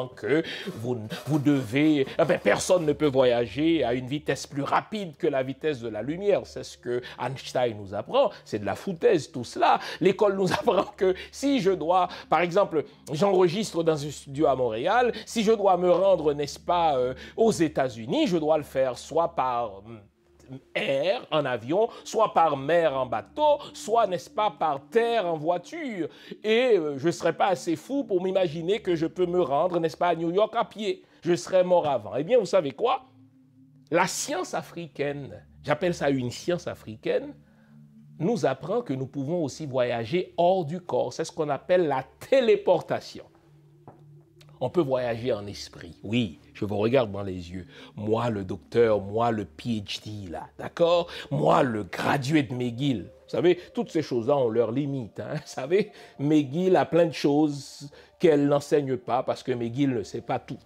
Speaker 1: que vous devez, personne ne peut voyager à une vitesse plus rapide que la vitesse de la lumière, c'est ce que Einstein nous apprend, c'est de la foutaise tout cela. L'école nous apprend que si je dois, par exemple, j'enregistre dans un studio à Montréal, si je dois me rendre, n'est-ce pas, aux États-Unis, je dois le faire soit par air en avion, soit par mer en bateau, soit, n'est-ce pas, par terre en voiture. Et je ne serais pas assez fou pour m'imaginer que je peux me rendre, n'est-ce pas, à New York à pied. Je serais mort avant. Eh bien, vous savez quoi? La science africaine, j'appelle ça une science africaine, nous apprend que nous pouvons aussi voyager hors du corps. C'est ce qu'on appelle la téléportation. On peut voyager en esprit. Oui, je vous regarde dans les yeux. Moi, le docteur, moi, le PhD, là, d'accord? Moi, le gradué de McGill. Vous savez, toutes ces choses-là ont leurs limites. Hein? Vous savez, McGill a plein de choses qu'elle n'enseigne pas parce que McGill ne sait pas tout.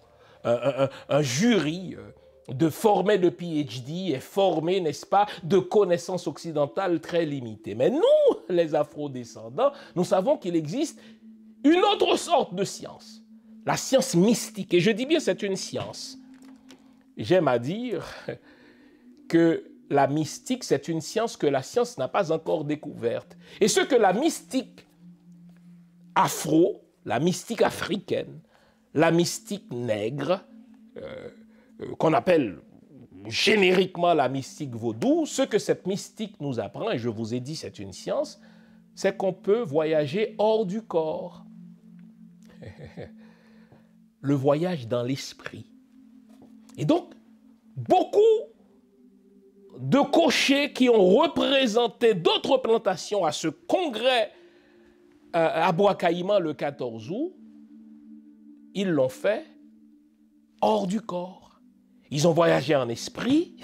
Speaker 1: Un jury formé de PhD est formé, n'est-ce pas, de connaissances occidentales très limitées. Mais nous, les afro-descendants, nous savons qu'il existe une autre sorte de science. La science mystique, et je dis bien c'est une science. J'aime à dire que la mystique, c'est une science que la science n'a pas encore découverte. Et ce que la mystique afro, la mystique africaine, la mystique nègre, qu'on appelle génériquement la mystique vaudou, ce que cette mystique nous apprend, et je vous ai dit c'est une science, c'est qu'on peut voyager hors du corps. Le voyage dans l'esprit. Et donc, beaucoup de cochers qui ont représenté d'autres plantations à ce congrès à Bois Caïman le 14 août, ils l'ont fait hors du corps. Ils ont voyagé en esprit,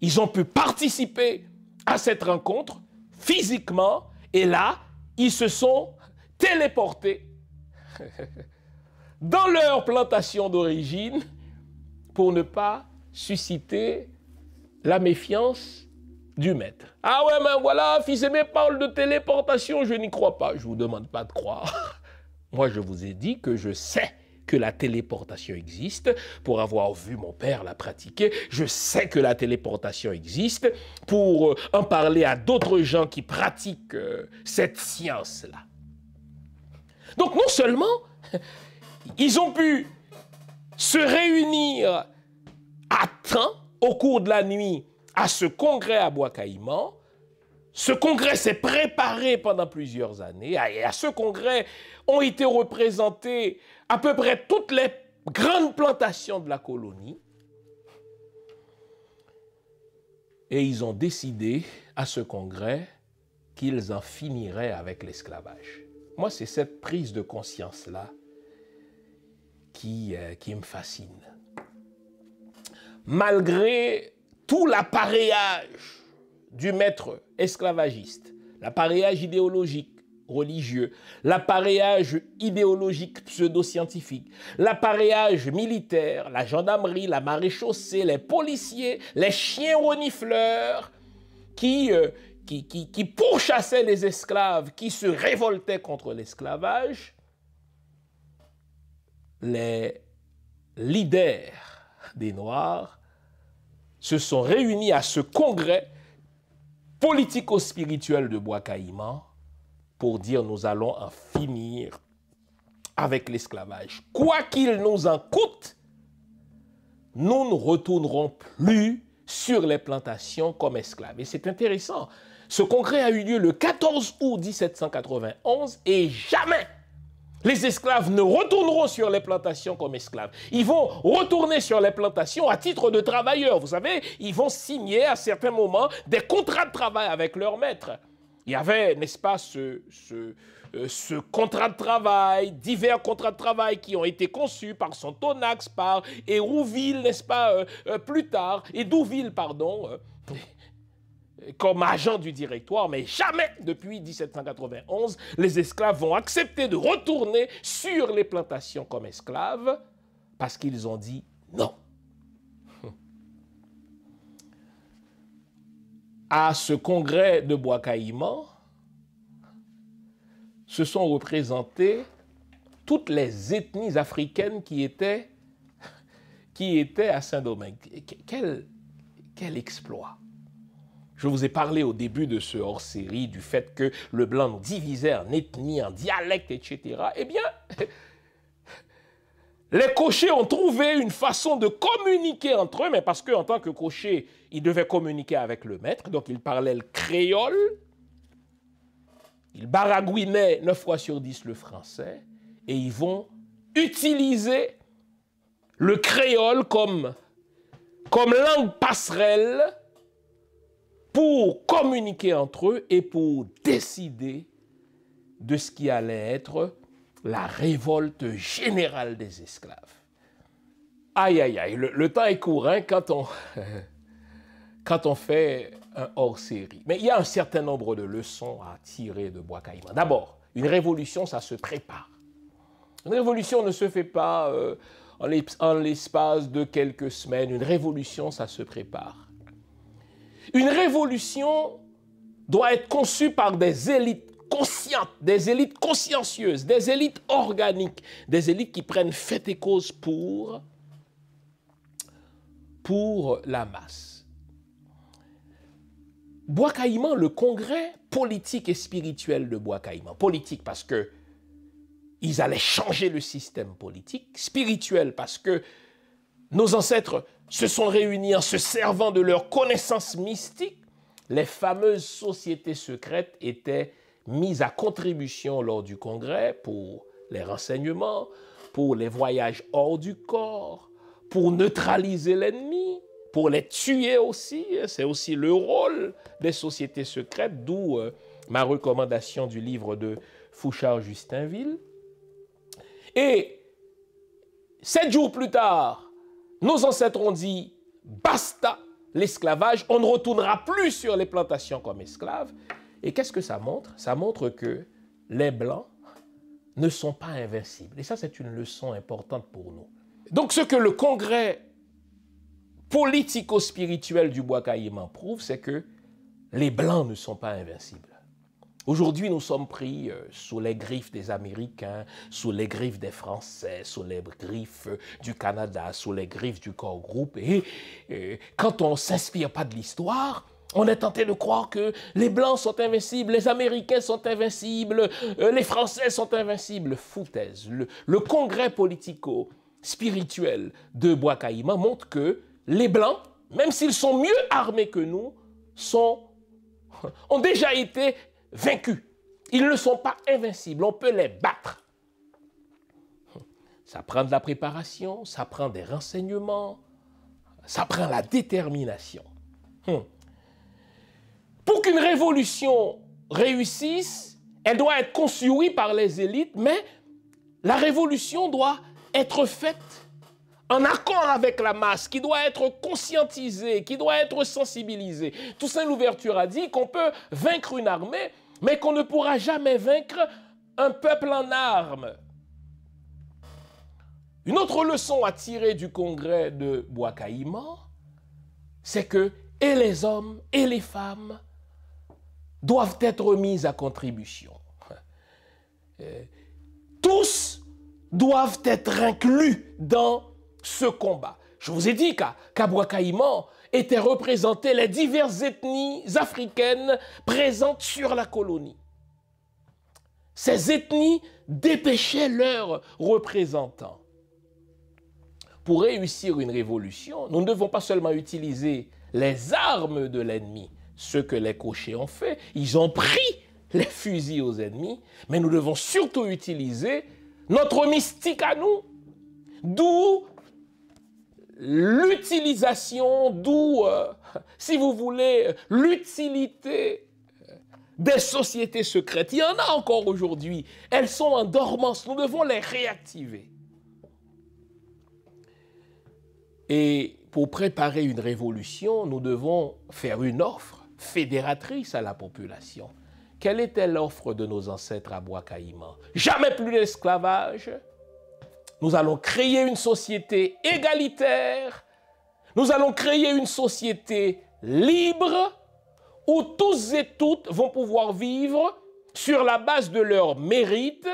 Speaker 1: ils ont pu participer à cette rencontre physiquement, et là, ils se sont téléportés dans leur plantation d'origine pour ne pas susciter la méfiance du maître. Ah ouais, mais voilà, fils aimé parle de téléportation, je n'y crois pas. Je ne vous demande pas de croire. Moi, je vous ai dit que je sais que la téléportation existe pour avoir vu mon père la pratiquer. Je sais que la téléportation existe pour en parler à d'autres gens qui pratiquent cette science-là. Donc, non seulement ils ont pu se réunir à temps au cours de la nuit à ce congrès à Bois Caïman. Ce congrès s'est préparé pendant plusieurs années. Et à ce congrès ont été représentées à peu près toutes les grandes plantations de la colonie. Et ils ont décidé à ce congrès qu'ils en finiraient avec l'esclavage. Moi, c'est cette prise de conscience-là qui me fascine. Malgré tout l'appareillage du maître esclavagiste, l'appareillage idéologique, religieux, l'appareillage idéologique pseudo-scientifique, l'appareillage militaire, la gendarmerie, la maréchaussée, les policiers, les chiens renifleurs qui pourchassaient les esclaves, qui se révoltaient contre l'esclavage, les leaders des Noirs se sont réunis à ce congrès politico-spirituel de Bois-Caïman pour dire nous allons en finir avec l'esclavage. Quoi qu'il nous en coûte, nous ne retournerons plus sur les plantations comme esclaves. Et c'est intéressant. Ce congrès a eu lieu le 14 août 1791 et jamais les esclaves ne retourneront sur les plantations comme esclaves. Ils vont retourner sur les plantations à titre de travailleurs. Vous savez, ils vont signer à certains moments des contrats de travail avec leur maître. Il y avait, n'est-ce pas, ce contrat de travail, divers contrats de travail qui ont été conçus par Sontonax, par Hérouville, n'est-ce pas, plus tard, et Douville, pardon, comme agent du directoire, mais jamais depuis 1791, les esclaves vont accepter de retourner sur les plantations comme esclaves parce qu'ils ont dit non. À ce congrès de Bois-Caïman, se sont représentées toutes les ethnies africaines qui étaient à Saint-Domingue. Quel exploit! Je vous ai parlé au début de ce hors-série du fait que le blanc nous divisait en ethnies, en dialectes, etc. Eh bien, les cochers ont trouvé une façon de communiquer entre eux, mais parce qu'en tant que cocher, ils devaient communiquer avec le maître, donc ils parlaient le créole, ils baragouinaient 9 fois sur 10 le français, et ils vont utiliser le créole comme langue passerelle pour communiquer entre eux et pour décider de ce qui allait être la révolte générale des esclaves. Aïe, aïe, aïe, le temps est court hein, quand on fait un hors-série. Mais il y a un certain nombre de leçons à tirer de Bois-Caïman. D'abord, une révolution, ça se prépare. Une révolution ne se fait pas en l'espace de quelques semaines. Une révolution, ça se prépare. Une révolution doit être conçue par des élites conscientes, des élites consciencieuses, des élites organiques, des élites qui prennent fait et cause pour la masse. Bois-Caïman, le congrès politique et spirituel de Bois-Caïman. Politique parce que ils allaient changer le système politique. Spirituel parce que nos ancêtres se sont réunis en se servant de leurs connaissances mystiques. Les fameuses sociétés secrètes étaient mises à contribution lors du congrès pour les renseignements, pour les voyages hors du corps, pour neutraliser l'ennemi, pour les tuer aussi. C'est aussi le rôle des sociétés secrètes, d'où ma recommandation du livre de Fouchard-Justinville. Et 7 jours plus tard, nos ancêtres ont dit « basta l'esclavage, on ne retournera plus sur les plantations comme esclaves ». Et qu'est-ce que ça montre? Ça montre que les Blancs ne sont pas invincibles. Et ça, c'est une leçon importante pour nous. Donc, ce que le congrès politico-spirituel du Bois-Caïman prouve, c'est que les Blancs ne sont pas invincibles. Aujourd'hui, nous sommes pris sous les griffes des Américains, sous les griffes des Français, sous les griffes du Canada, sous les griffes du corps groupe. Et quand on ne s'inspire pas de l'histoire, on est tenté de croire que les Blancs sont invincibles, les Américains sont invincibles, les Français sont invincibles. Foutaise. Le congrès politico-spirituel de Bois-Caïman montre que les Blancs, même s'ils sont mieux armés que nous, ont déjà été vaincus. Ils ne sont pas invincibles, on peut les battre. Ça prend de la préparation, ça prend des renseignements, ça prend la détermination. Pour qu'une révolution réussisse, elle doit être conçue, oui, par les élites, mais la révolution doit être faite en accord avec la masse, qui doit être conscientisée, qui doit être sensibilisée. Toussaint Louverture a dit qu'on peut vaincre une armée mais qu'on ne pourra jamais vaincre un peuple en armes. Une autre leçon à tirer du congrès de Bois-Caïman, c'est que et les hommes et les femmes doivent être mis à contribution. Tous doivent être inclus dans ce combat. Je vous ai dit qu'à Bois-Caïman étaient représentées les diverses ethnies africaines présentes sur la colonie. Ces ethnies dépêchaient leurs représentants. Pour réussir une révolution, nous ne devons pas seulement utiliser les armes de l'ennemi, ce que les cochers ont fait. Ils ont pris les fusils aux ennemis, mais nous devons surtout utiliser notre mystique à nous, d'où l'utilisation, si vous voulez, l'utilité des sociétés secrètes. Il y en a encore aujourd'hui. Elles sont en dormance. Nous devons les réactiver. Et pour préparer une révolution, nous devons faire une offre fédératrice à la population. Quelle était l'offre de nos ancêtres à Bois-Caïman? Jamais plus d'esclavage. Nous allons créer une société égalitaire. Nous allons créer une société libre où tous et toutes vont pouvoir vivre sur la base de leur mérite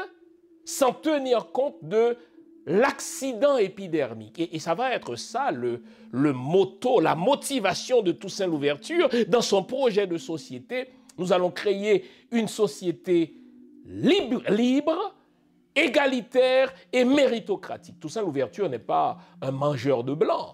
Speaker 1: sans tenir compte de l'accident épidermique. Et ça va être ça le motto, la motivation de Toussaint Louverture dans son projet de société. Nous allons créer une société libre, égalitaire et méritocratique. Toussaint Louverture n'est pas un mangeur de blanc.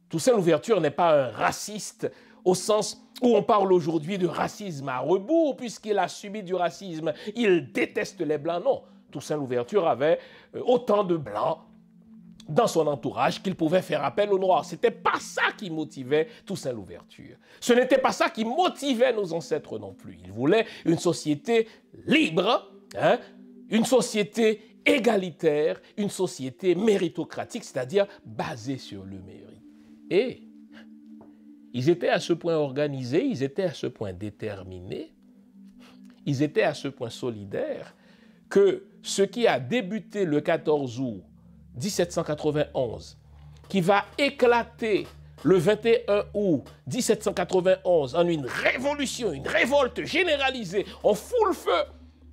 Speaker 1: Toussaint Louverture n'est pas un raciste au sens où on parle aujourd'hui de racisme à rebours, puisqu'il a subi du racisme. Il déteste les blancs. Non. Toussaint Louverture avait autant de blancs dans son entourage qu'il pouvait faire appel aux Noirs. Ce n'était pas ça qui motivait Toussaint Louverture. Ce n'était pas ça qui motivait nos ancêtres non plus. Ils voulaient une société libre, une société égalitaire, une société méritocratique, c'est-à-dire basée sur le mérite. Et ils étaient à ce point organisés, ils étaient à ce point déterminés, ils étaient à ce point solidaires que ce qui a débuté le 14 août 1791, qui va éclater le 21 août 1791 en une révolution, une révolte généralisée, on fout le feu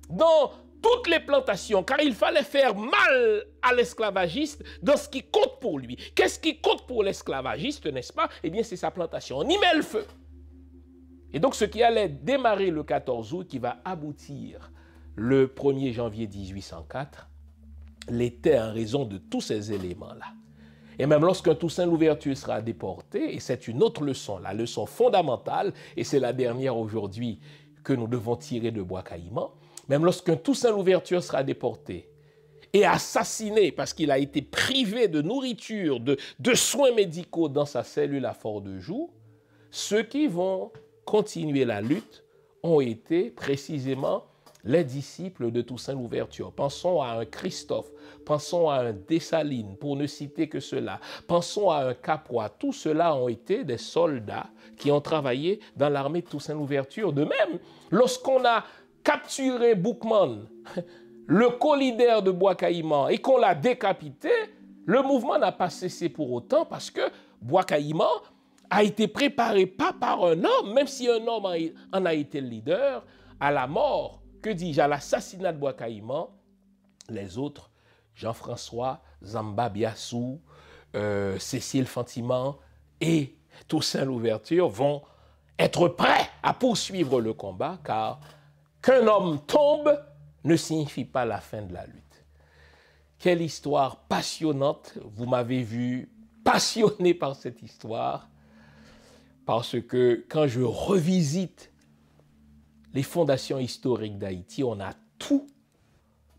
Speaker 1: dans toutes les plantations, car il fallait faire mal à l'esclavagiste dans ce qui compte pour lui. Qu'est-ce qui compte pour l'esclavagiste, n'est-ce pas? Eh bien, c'est sa plantation. On y met le feu. Et donc, ce qui allait démarrer le 14 août, qui va aboutir le 1er janvier 1804, l'était en raison de tous ces éléments-là. Et même lorsqu'un Toussaint Louverture sera déporté, et c'est une autre leçon, la leçon fondamentale, et c'est la dernière aujourd'hui que nous devons tirer de Bois-Caïman, même lorsqu'un Toussaint Louverture sera déporté et assassiné parce qu'il a été privé de nourriture, de soins médicaux dans sa cellule à Fort-de-Joux, ceux qui vont continuer la lutte ont été précisément les disciples de Toussaint Louverture. Pensons à un Christophe, pensons à un Dessalines, pour ne citer que cela. Pensons à un Capois. Tous ceux-là ont été des soldats qui ont travaillé dans l'armée de Toussaint Louverture. De même, lorsqu'on a capturé Boukman, le co-leader de Bois-Caïman, et qu'on l'a décapité, le mouvement n'a pas cessé pour autant parce que Bois-Caïman a été préparé pas par un homme, même si un homme en a été le leader, à la mort, que dis-je, à l'assassinat de Bois-Caïman. Les autres, Jean-François, Zamba Biassou, Cécile Fantiman et Toussaint Louverture vont être prêts à poursuivre le combat, car qu'un homme tombe ne signifie pas la fin de la lutte. Quelle histoire passionnante. Vous m'avez vu passionné par cette histoire, parce que quand je revisite les fondations historiques d'Haïti, on a tout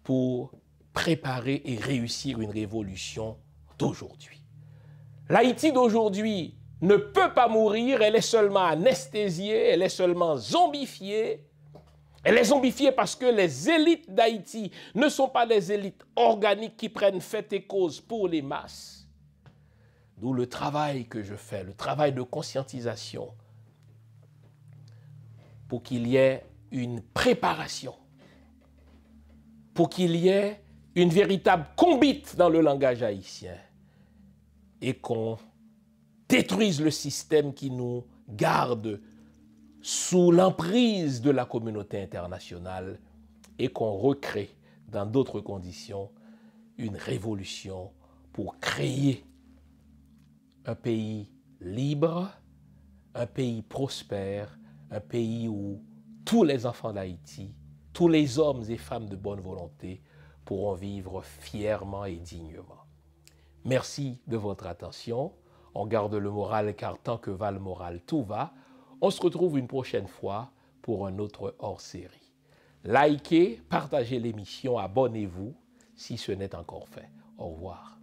Speaker 1: pour préparer et réussir une révolution d'aujourd'hui. L'Haïti d'aujourd'hui ne peut pas mourir, elle est seulement anesthésiée, elle est seulement zombifiée. Elle est zombifiée parce que les élites d'Haïti ne sont pas des élites organiques qui prennent fait et cause pour les masses. D'où le travail que je fais, le travail de conscientisation, pour qu'il y ait une préparation pour qu'il y ait une véritable combite dans le langage haïtien et qu'on détruise le système qui nous garde sous l'emprise de la communauté internationale et qu'on recrée dans d'autres conditions une révolution pour créer un pays libre, un pays prospère, un pays où tous les enfants d'Haïti, tous les hommes et femmes de bonne volonté pourront vivre fièrement et dignement. Merci de votre attention. On garde le moral car tant que va le moral, tout va. On se retrouve une prochaine fois pour un autre hors-série. Likez, partagez l'émission, abonnez-vous si ce n'est encore fait. Au revoir.